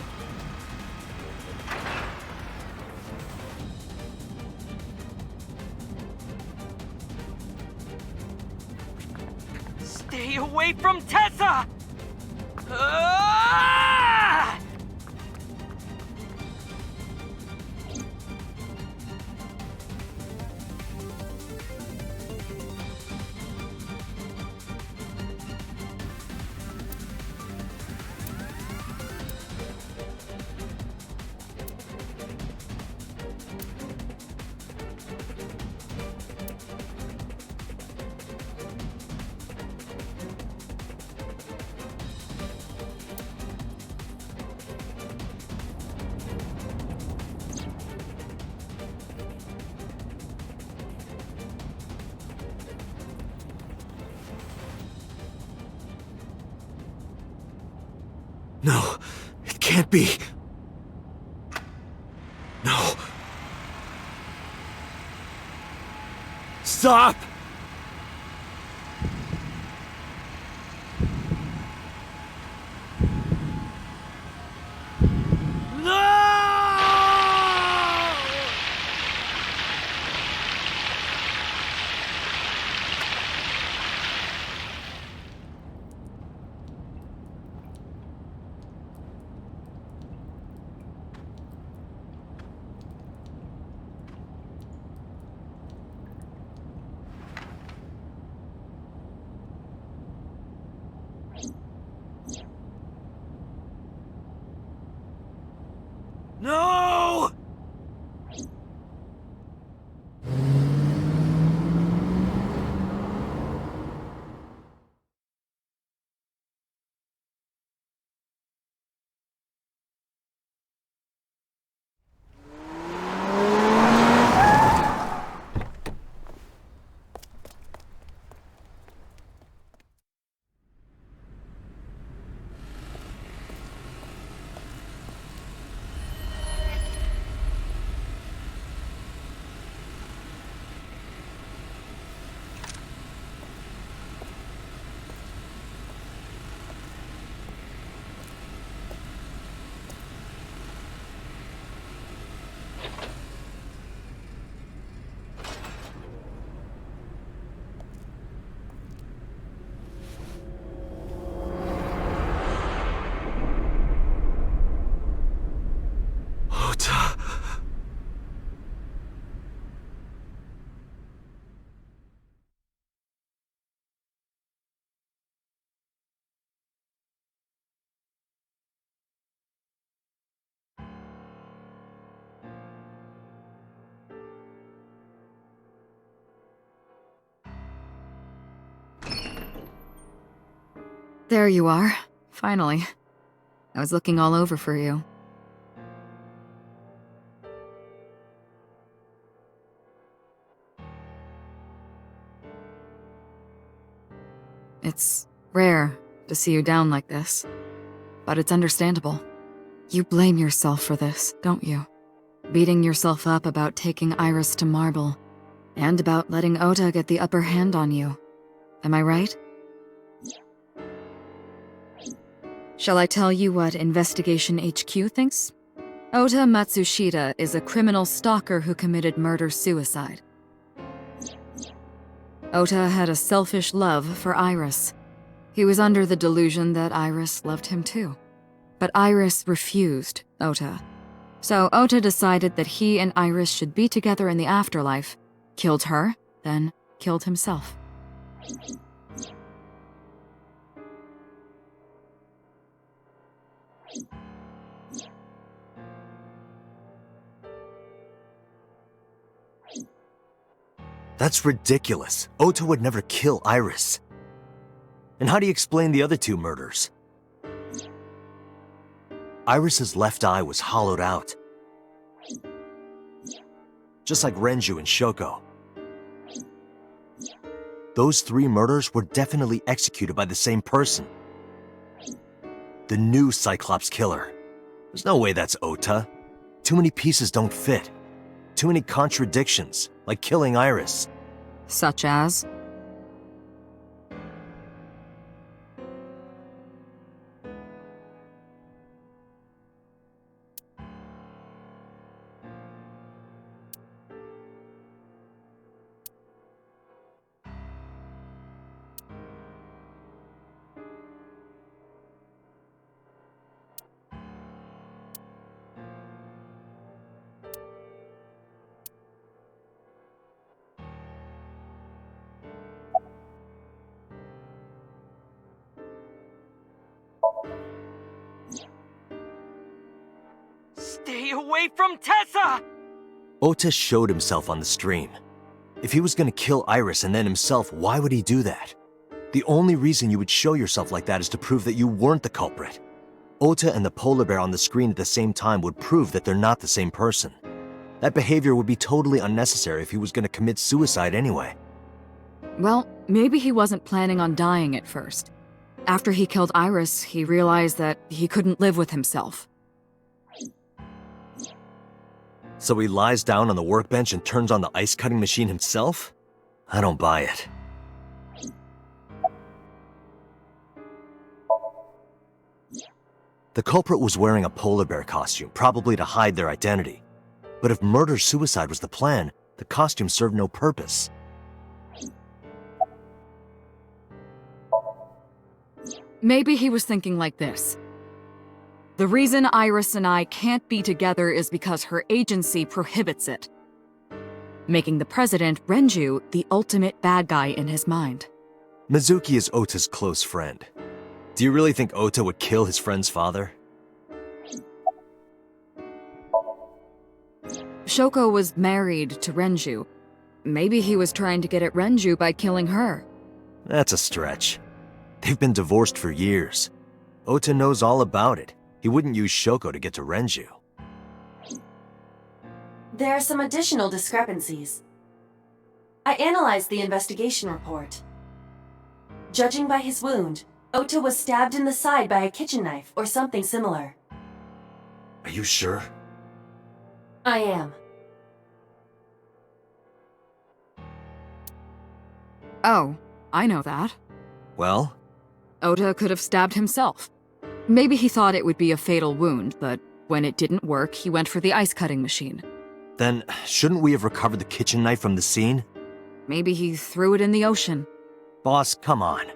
Stay away from Tessa! Ah! No, it can't be. No. Stop! There you are. Finally. I was looking all over for you. It's rare to see you down like this, but it's understandable. You blame yourself for this, don't you? Beating yourself up about taking Iris to Marble, and about letting Ota get the upper hand on you. Am I right? Shall I tell you what Investigation HQ thinks? Ota Matsushita is a criminal stalker who committed murder-suicide. Ota had a selfish love for Iris. He was under the delusion that Iris loved him too. But Iris refused Ota. So Ota decided that he and Iris should be together in the afterlife, killed her, then killed himself. That's ridiculous. Ota would never kill Iris. And how do you explain the other two murders? Iris's left eye was hollowed out. Just like Renju and Shoko. Those 3 murders were definitely executed by the same person. The new Cyclops killer. There's no way that's Ota. Too many pieces don't fit. Too many contradictions, like killing Iris. Such as? Stay away from Tessa! Ota showed himself on the stream. If he was gonna kill Iris and then himself, why would he do that? The only reason you would show yourself like that is to prove that you weren't the culprit. Ota and the polar bear on the screen at the same time would prove that they're not the same person. That behavior would be totally unnecessary if he was gonna commit suicide anyway. Well, maybe he wasn't planning on dying at first. After he killed Iris, he realized that he couldn't live with himself. So he lies down on the workbench and turns on the ice cutting machine himself? I don't buy it. The culprit was wearing a polar bear costume, probably to hide their identity. But if murder-suicide was the plan, the costume served no purpose. Maybe he was thinking like this. The reason Iris and I can't be together is because her agency prohibits it, making the president, Renju, the ultimate bad guy in his mind. Mizuki is Ota's close friend. Do you really think Ota would kill his friend's father? Shoko was married to Renju. Maybe he was trying to get at Renju by killing her. That's a stretch. They've been divorced for years. Ota knows all about it. He wouldn't use Shoko to get to Renju. There are some additional discrepancies. I analyzed the investigation report. Judging by his wound, Ota was stabbed in the side by a kitchen knife or something similar. Are you sure? I am. Oh, I know that. Well? Ota could have stabbed himself. Maybe he thought it would be a fatal wound, but when it didn't work, he went for the ice cutting machine. Then, shouldn't we have recovered the kitchen knife from the scene? Maybe he threw it in the ocean. Boss, come on.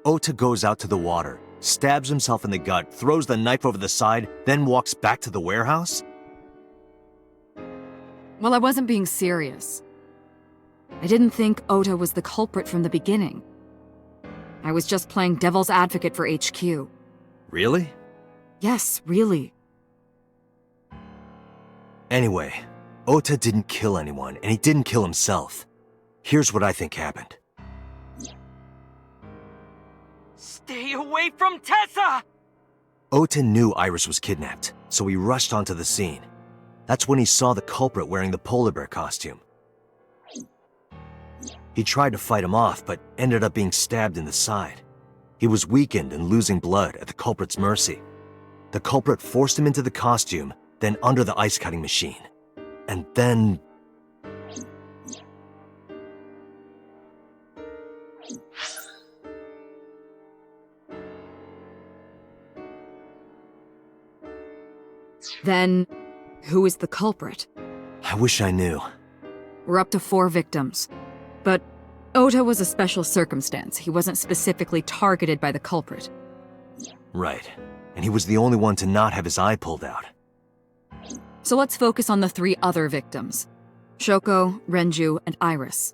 Ota goes out to the water, stabs himself in the gut, throws the knife over the side, then walks back to the warehouse? Well, I wasn't being serious. I didn't think Ota was the culprit from the beginning. I was just playing devil's advocate for HQ. Really? Yes, really. Anyway, Ota didn't kill anyone, and he didn't kill himself. Here's what I think happened. Stay away from Tessa! Ota knew Iris was kidnapped, so he rushed onto the scene. That's when he saw the culprit wearing the polar bear costume. He tried to fight him off, but ended up being stabbed in the side. He was weakened and losing blood at the culprit's mercy. The culprit forced him into the costume, then under the ice cutting machine. And then... Then, who is the culprit? I wish I knew. We're up to 4 victims. But Ota was a special circumstance. He wasn't specifically targeted by the culprit. Right. And he was the only one to not have his eye pulled out. So let's focus on the 3 other victims. Shoko, Renju, and Iris.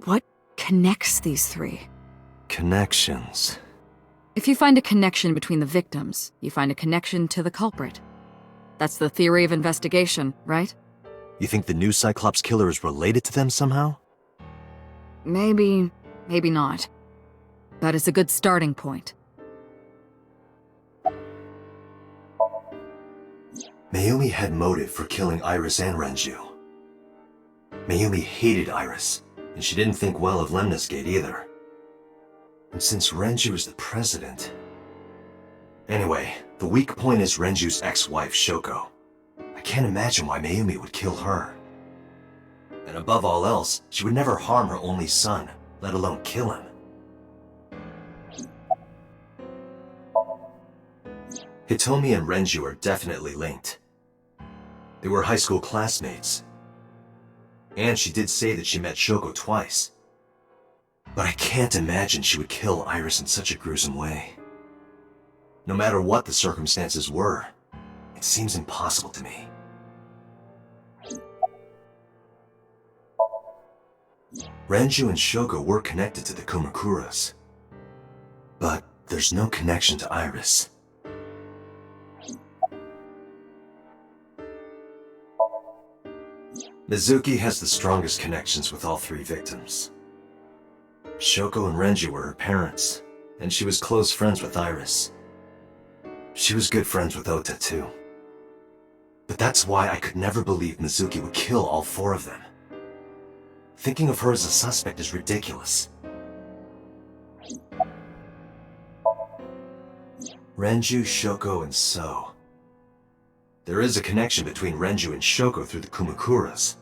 What connects these 3? Connections. If you find a connection between the victims, you find a connection to the culprit. That's the theory of investigation, right? You think the new Cyclops killer is related to them somehow? Maybe, maybe not. But it's a good starting point. Mayumi had motive for killing Iris and Renju. Mayumi hated Iris, and she didn't think well of Lemnis Gate either. And since Renju is the president... Anyway, the weak point is Renju's ex-wife, Shoko. I can't imagine why Mayumi would kill her. And above all else, she would never harm her only son, let alone kill him. Hitomi and Renju are definitely linked. They were high school classmates. And she did say that she met Shoko twice. But I can't imagine she would kill Iris in such a gruesome way. No matter what the circumstances were, it seems impossible to me. Renju and Shoko were connected to the Kumakuras. But there's no connection to Iris. Mizuki has the strongest connections with all 3 victims. Shoko and Renju were her parents, and she was close friends with Iris. She was good friends with Ota too. But that's why I could never believe Mizuki would kill all 4 of them. Thinking of her as a suspect is ridiculous. Renju, Shoko, and So. There is a connection between Renju and Shoko through the Kumakuras.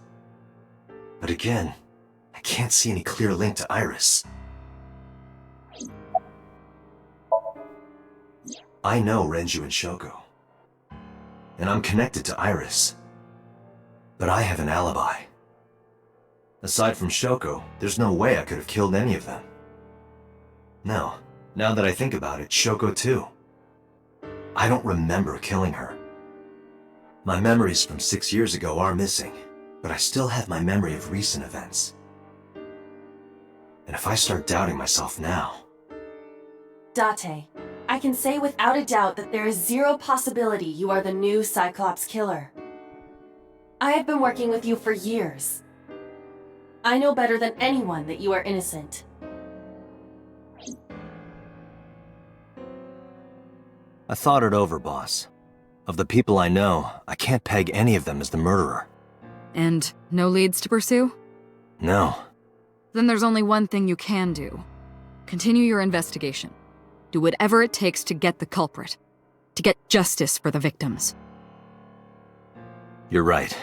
But again, I can't see any clear link to Iris. I know Renju and Shoko. And I'm connected to Iris. But I have an alibi. Aside from Shoko, there's no way I could have killed any of them. No, now that I think about it, Shoko too. I don't remember killing her. My memories from 6 years ago are missing, but I still have my memory of recent events. And if I start doubting myself now... Date, I can say without a doubt that there is 0 possibility you are the new Cyclops killer. I have been working with you for years. I know better than anyone that you are innocent. I thought it over, boss. Of the people I know, I can't peg any of them as the murderer. And no leads to pursue? No. Then there's only one thing you can do. Continue your investigation. Do whatever it takes to get the culprit. To get justice for the victims. You're right.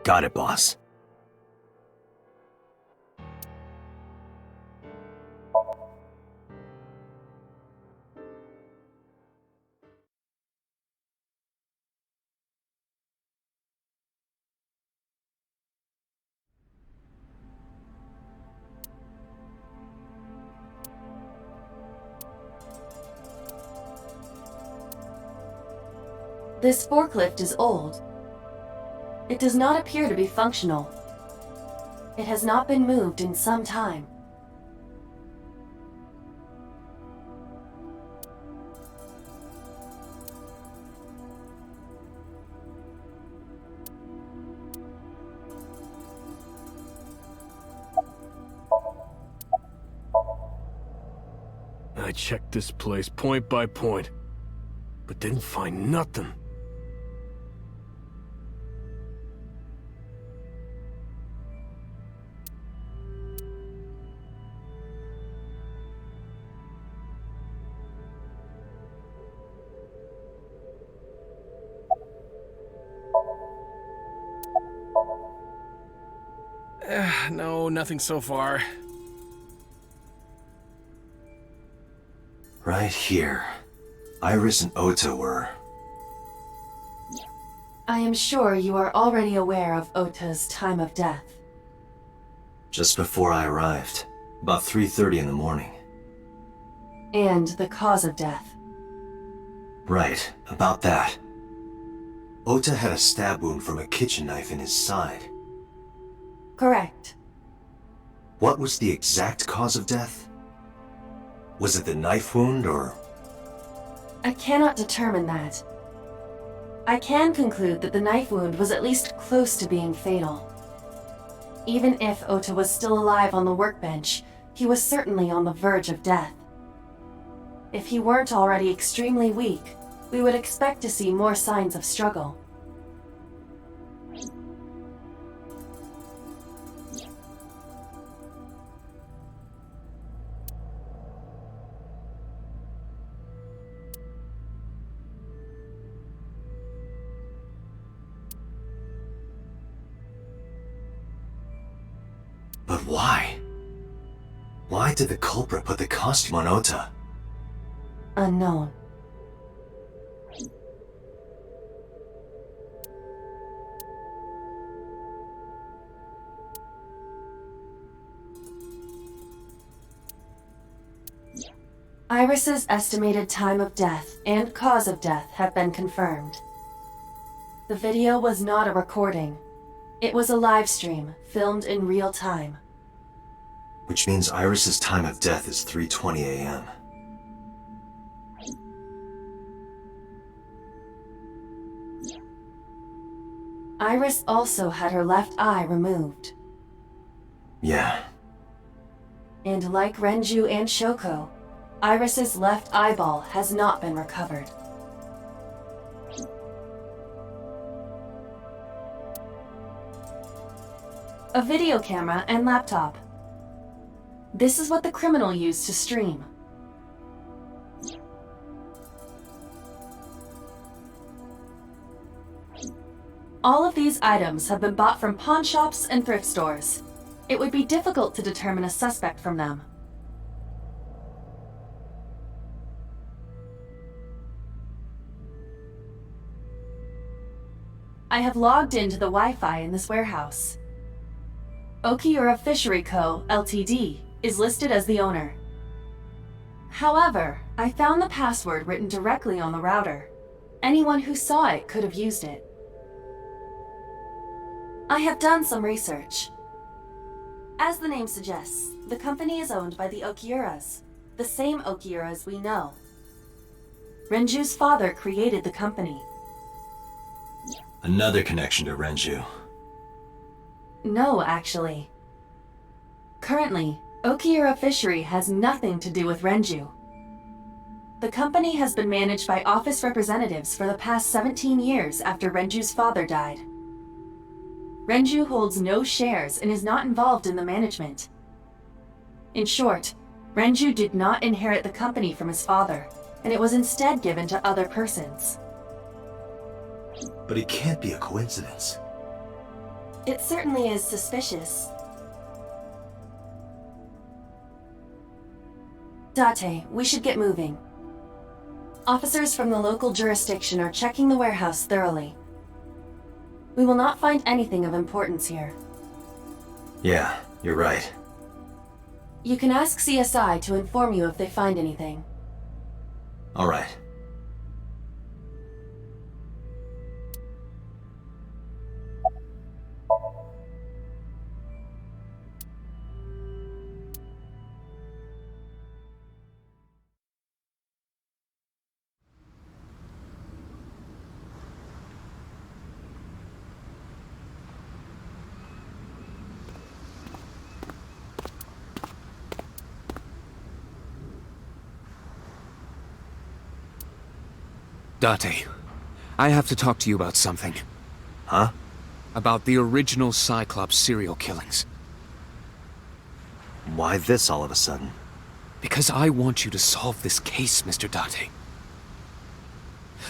Got it, boss. This forklift is old. It does not appear to be functional. It has not been moved in some time. I checked this place point by point, but didn't find nothing. No, nothing so far. Right here. Iris and Ota were. I am sure you are already aware of Ota's time of death. Just before I arrived. About 3:30 in the morning. And the cause of death. Right, about that. Ota had a stab wound from a kitchen knife in his side. Correct. What was the exact cause of death? Was it the knife wound, or...? I cannot determine that. I can conclude that the knife wound was at least close to being fatal. Even if Ota was still alive on the workbench, he was certainly on the verge of death. If he weren't already extremely weak, we would expect to see more signs of struggle. But why? Why did the culprit put the costume on Ota? Unknown. Iris's estimated time of death and cause of death have been confirmed. The video was not a recording. It was a live stream, filmed in real time. Which means Iris's time of death is 3:20 a.m. Iris also had her left eye removed. Yeah. And like Renju and Shoko, Iris's left eyeball has not been recovered. A video camera and laptop. This is what the criminal used to stream. All of these items have been bought from pawn shops and thrift stores. It would be difficult to determine a suspect from them. I have logged into the Wi-Fi in this warehouse. Okiura Fishery Co., Ltd. is listed as the owner. However, I found the password written directly on the router. Anyone who saw it could have used it. I have done some research. As the name suggests, the company is owned by the Okiuras, the same Okiuras we know. Renju's father created the company. Another connection to Renju. No, actually. Currently, Okiura Fishery has nothing to do with Renju. The company has been managed by office representatives for the past 17 years after Renju's father died. Renju holds no shares and is not involved in the management. In short, Renju did not inherit the company from his father, and it was instead given to other persons. But it can't be a coincidence. It certainly is suspicious. Date, we should get moving. Officers from the local jurisdiction are checking the warehouse thoroughly. We will not find anything of importance here. Yeah, you're right. You can ask CSI to inform you if they find anything. All right. Date, I have to talk to you about something. Huh? About the original Cyclops serial killings. Why this all of a sudden? Because I want you to solve this case, Mr. Date.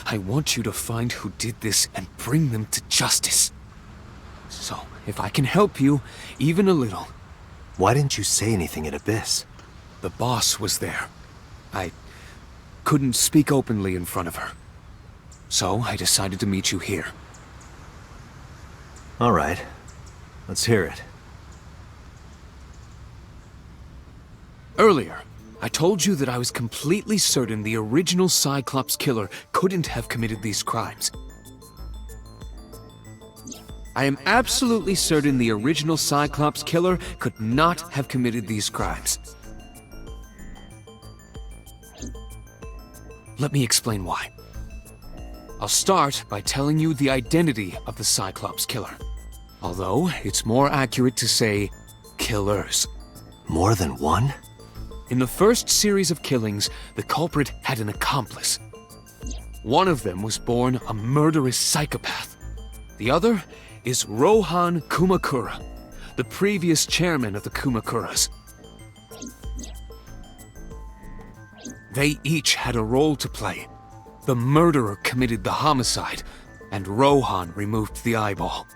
I want you to find who did this and bring them to justice. So, if I can help you, even a little... Why didn't you say anything at Abyss? The boss was there. I couldn't speak openly in front of her. So, I decided to meet you here. All right. Let's hear it. Earlier, I told you that I was completely certain the original Cyclops killer couldn't have committed these crimes. I am absolutely certain the original Cyclops killer could not have committed these crimes. Let me explain why. I'll start by telling you the identity of the Cyclops killer. Although, it's more accurate to say, killers. More than one? In the first series of killings, the culprit had an accomplice. One of them was born a murderous psychopath. The other is Rohan Kumakura, the previous chairman of the Kumakuras. They each had a role to play. The murderer committed the homicide, and Rohan removed the eyeball.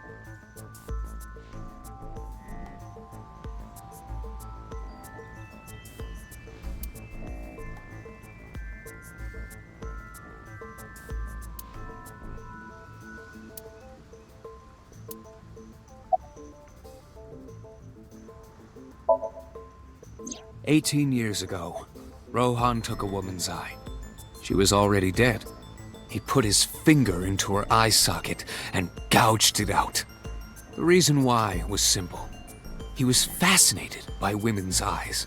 "18 years ago, Rohan took a woman's eye. She was already dead. He put his finger into her eye socket and gouged it out. The reason why was simple. He was fascinated by women's eyes.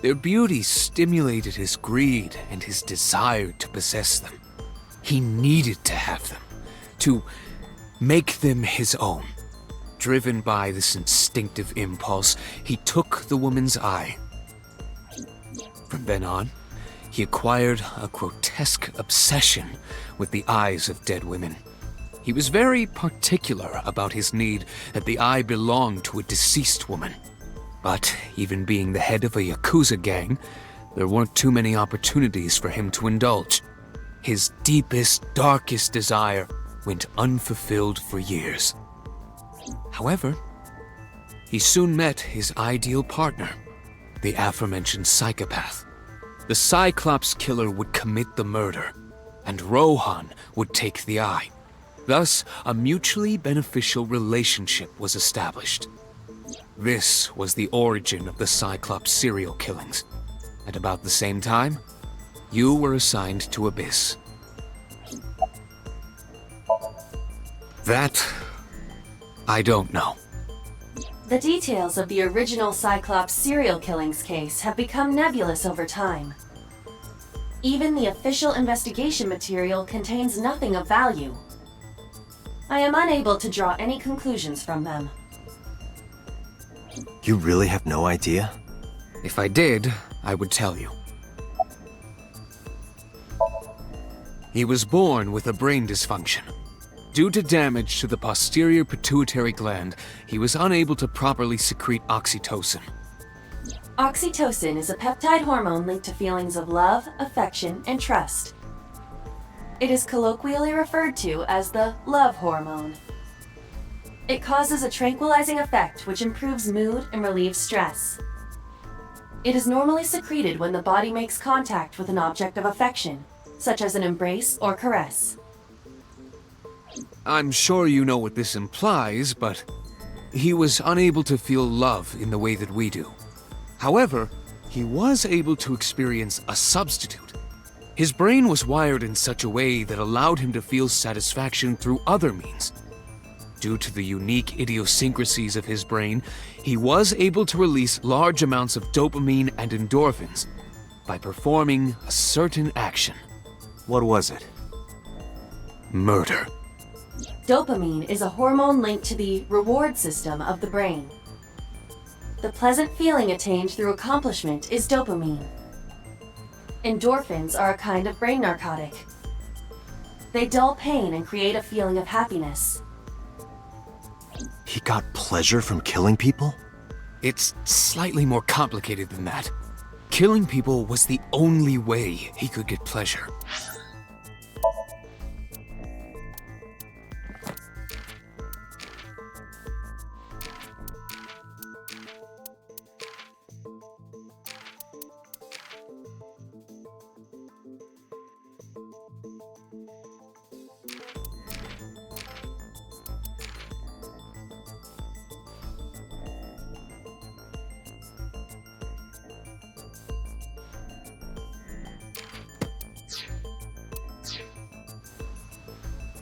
Their beauty stimulated his greed and his desire to possess them. He needed to have them, to make them his own. Driven by this instinctive impulse, he took the woman's eye. From then on, he acquired a grotesque obsession with the eyes of dead women. He was very particular about his need that the eye belonged to a deceased woman. But even being the head of a Yakuza gang, there weren't too many opportunities for him to indulge. His deepest, darkest desire went unfulfilled for years. However, he soon met his ideal partner, the aforementioned psychopath. The Cyclops killer would commit the murder, and Rohan would take the eye. Thus, a mutually beneficial relationship was established. This was the origin of the Cyclops serial killings. At about the same time, you were assigned to Abyss. That, I don't know. The details of the original Cyclops serial killings case have become nebulous over time. Even the official investigation material contains nothing of value. I am unable to draw any conclusions from them. You really have no idea? If I did, I would tell you. He was born with a brain dysfunction. Due to damage to the posterior pituitary gland, he was unable to properly secrete oxytocin. Oxytocin is a peptide hormone linked to feelings of love, affection, and trust. It is colloquially referred to as the love hormone. It causes a tranquilizing effect which improves mood and relieves stress. It is normally secreted when the body makes contact with an object of affection, such as an embrace or caress. I'm sure you know what this implies, but he was unable to feel love in the way that we do. However, he was able to experience a substitute. His brain was wired in such a way that allowed him to feel satisfaction through other means. Due to the unique idiosyncrasies of his brain, he was able to release large amounts of dopamine and endorphins by performing a certain action. What was it? Murder. Dopamine is a hormone linked to the reward system of the brain. The pleasant feeling attained through accomplishment is dopamine. Endorphins are a kind of brain narcotic. They dull pain and create a feeling of happiness. He got pleasure from killing people? It's slightly more complicated than that. Killing people was the only way he could get pleasure.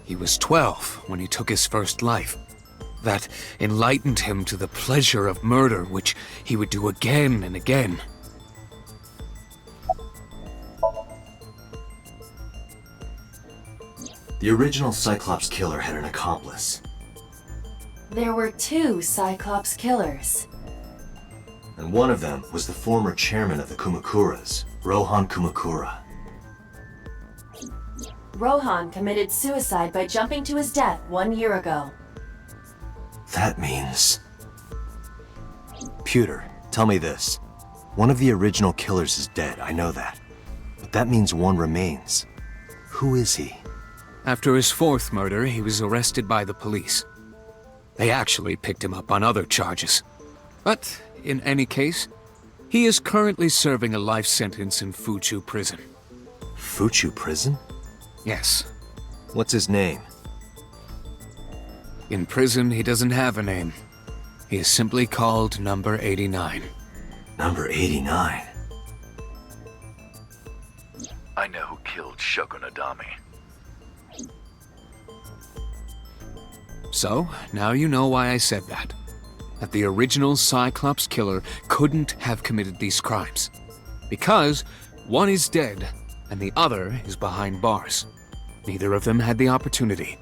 He was 12 when he took his first life. That enlightened him to the pleasure of murder, which he would do again and again. The original Cyclops killer had an accomplice. There were 2 Cyclops killers. And one of them was the former chairman of the Kumakuras, Rohan Kumakura. Rohan committed suicide by jumping to his death 1 year ago. That means... Pewter, tell me this. One of the original killers is dead, I know that. But that means one remains. Who is he? After his 4th murder, he was arrested by the police. They actually picked him up on other charges. But, in any case, he is currently serving a life sentence in Fuchu prison. Fuchu prison? Yes. What's his name? In prison, he doesn't have a name. He is simply called Number 89. Number 89? I know who killed Shogun Adami. So, now you know why I said that. That the original Cyclops killer couldn't have committed these crimes. Because one is dead, and the other is behind bars. Neither of them had the opportunity.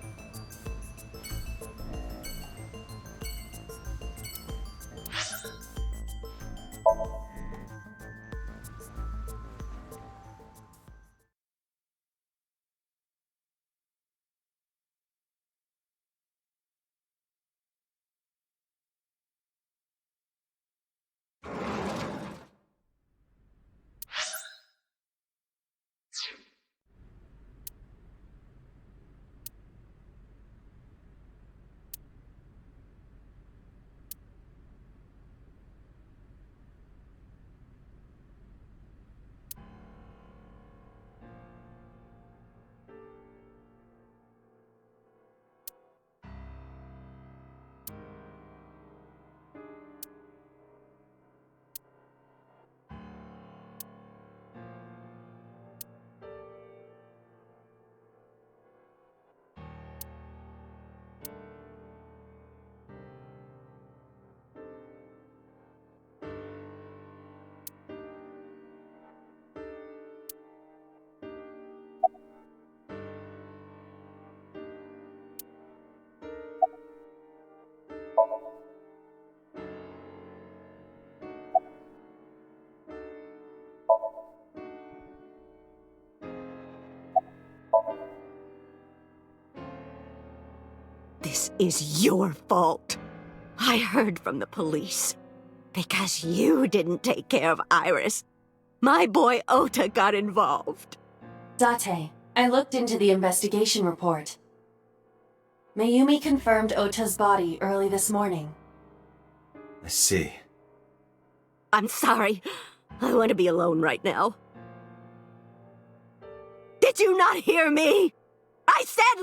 This is your fault. I heard from the police. Because you didn't take care of Iris, my boy Ota got involved. Date, I looked into the investigation report. Mayumi confirmed Ota's body early this morning. I see. I'm sorry. I want to be alone right now. Did you not hear me? I said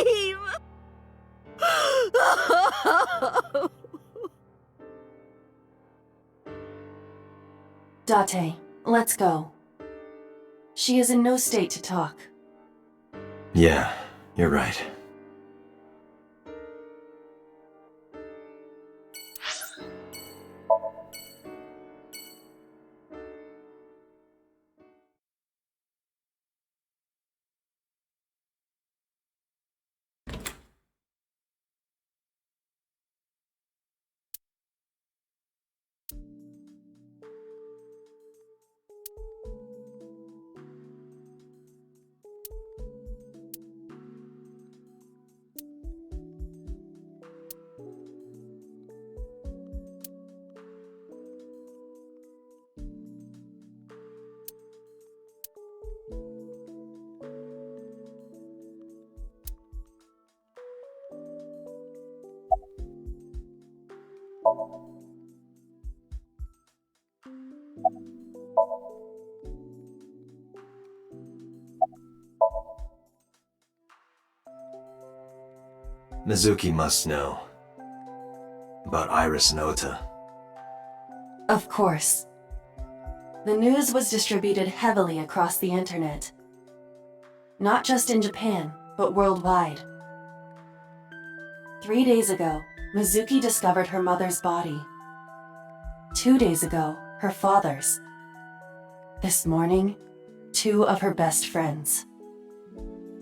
leave! Date, let's go. She is in no state to talk. Yeah, you're right. Mizuki must know about Iris and Ota. Of course. The news was distributed heavily across the internet. Not just in Japan, but worldwide. 3 days ago, Mizuki discovered her mother's body. 2 days ago, her father's. This morning, 2 of her best friends.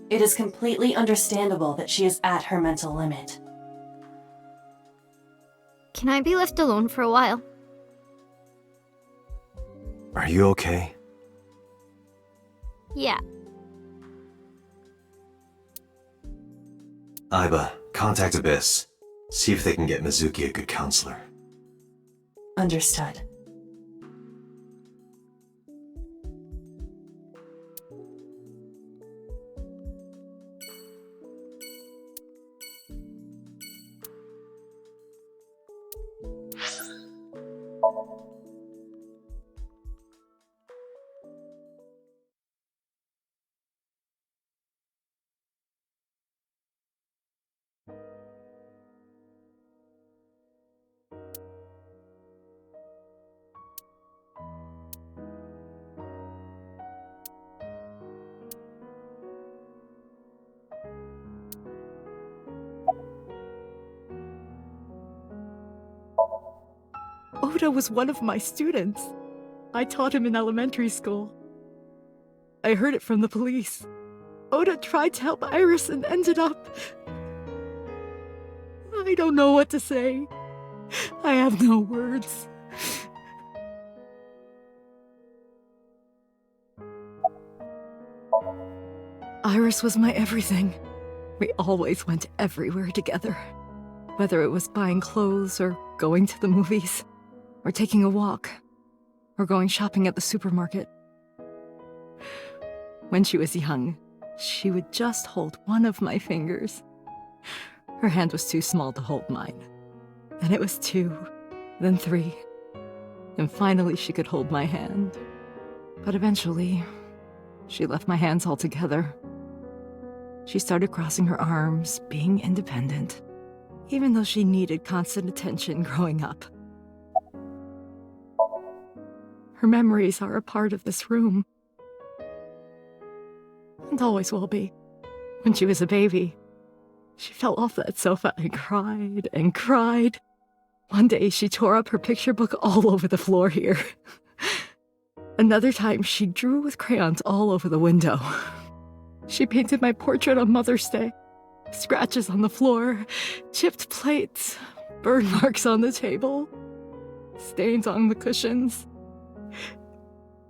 It is completely understandable that she is at her mental limit. Can I be left alone for a while? Are you okay? Yeah. Aiba, contact Abyss. See if they can get Mizuki a good counselor. Understood. Oda was one of my students. I taught him in elementary school. I heard it from the police. Oda tried to help Iris and ended up... I don't know what to say. I have no words. Iris was my everything. We always went everywhere together. Whether it was buying clothes or going to the movies, or taking a walk, or going shopping at the supermarket. When she was young, she would just hold one of my fingers. Her hand was too small to hold mine. Then it was 2, then 3, and finally she could hold my hand. But eventually, she left my hands altogether. She started crossing her arms, being independent, even though she needed constant attention growing up. Her memories are a part of this room. And always will be. When she was a baby, she fell off that sofa and cried and cried. One day she tore up her picture book all over the floor here. Another time she drew with crayons all over the window. She painted my portrait on Mother's Day. Scratches on the floor, chipped plates, burn marks on the table, stains on the cushions.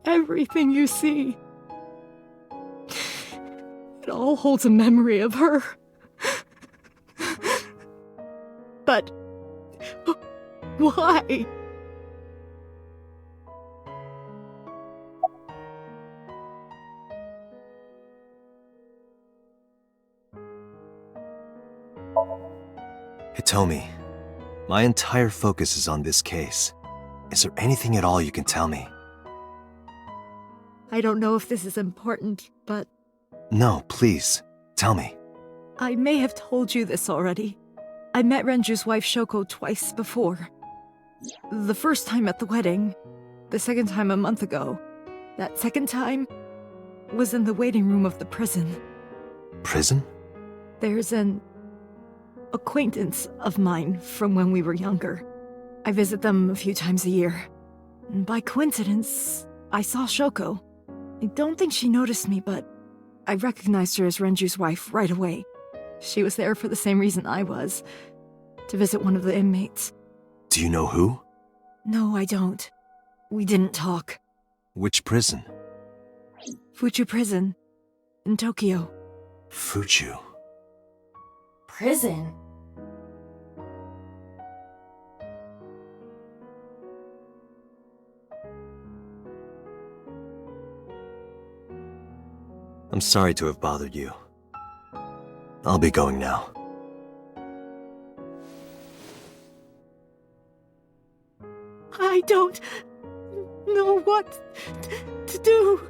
Everything you see. It all holds a memory of her. But why? Hitomi, my entire focus is on this case. Is there anything at all you can tell me? I don't know if this is important, but No, please, tell me. I may have told you this already. I met Renju's wife Shoko twice before. The first time at the wedding, the second time a month ago. That second time was in the waiting room of the prison. Prison? There's an acquaintance of mine from when we were younger. I visit them a few times a year. And by coincidence, I saw Shoko. I don't think she noticed me, but I recognized her as Renju's wife right away. She was there for the same reason I was, to visit one of the inmates. Do you know who? No, I don't. We didn't talk. Which prison? Fuchu Prison, in Tokyo. Fuchu. Prison? I'm sorry to have bothered you. I'll be going now. I don't know what to do.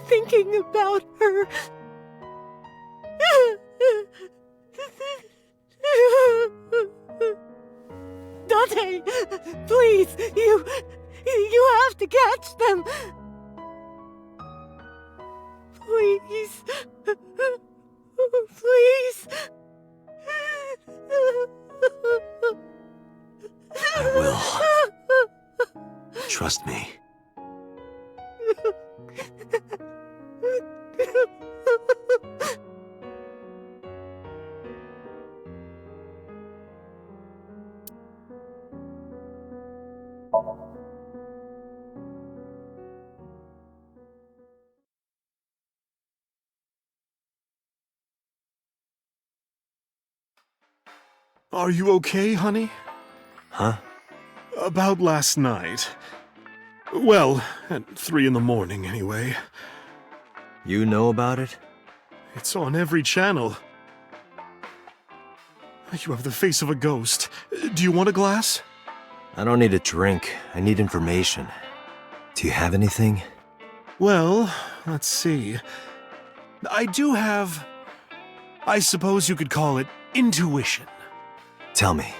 Thinking about her. Dante, please, you have to catch them. Please. Please. I will. Trust me. Are you okay, honey? Huh? About last night. Well, at 3 in the morning, anyway. You know about it? It's on every channel. You have the face of a ghost. Do you want a glass? I don't need a drink. I need information. Do you have anything? Well, let's see. I do have... I suppose you could call it intuition. Tell me.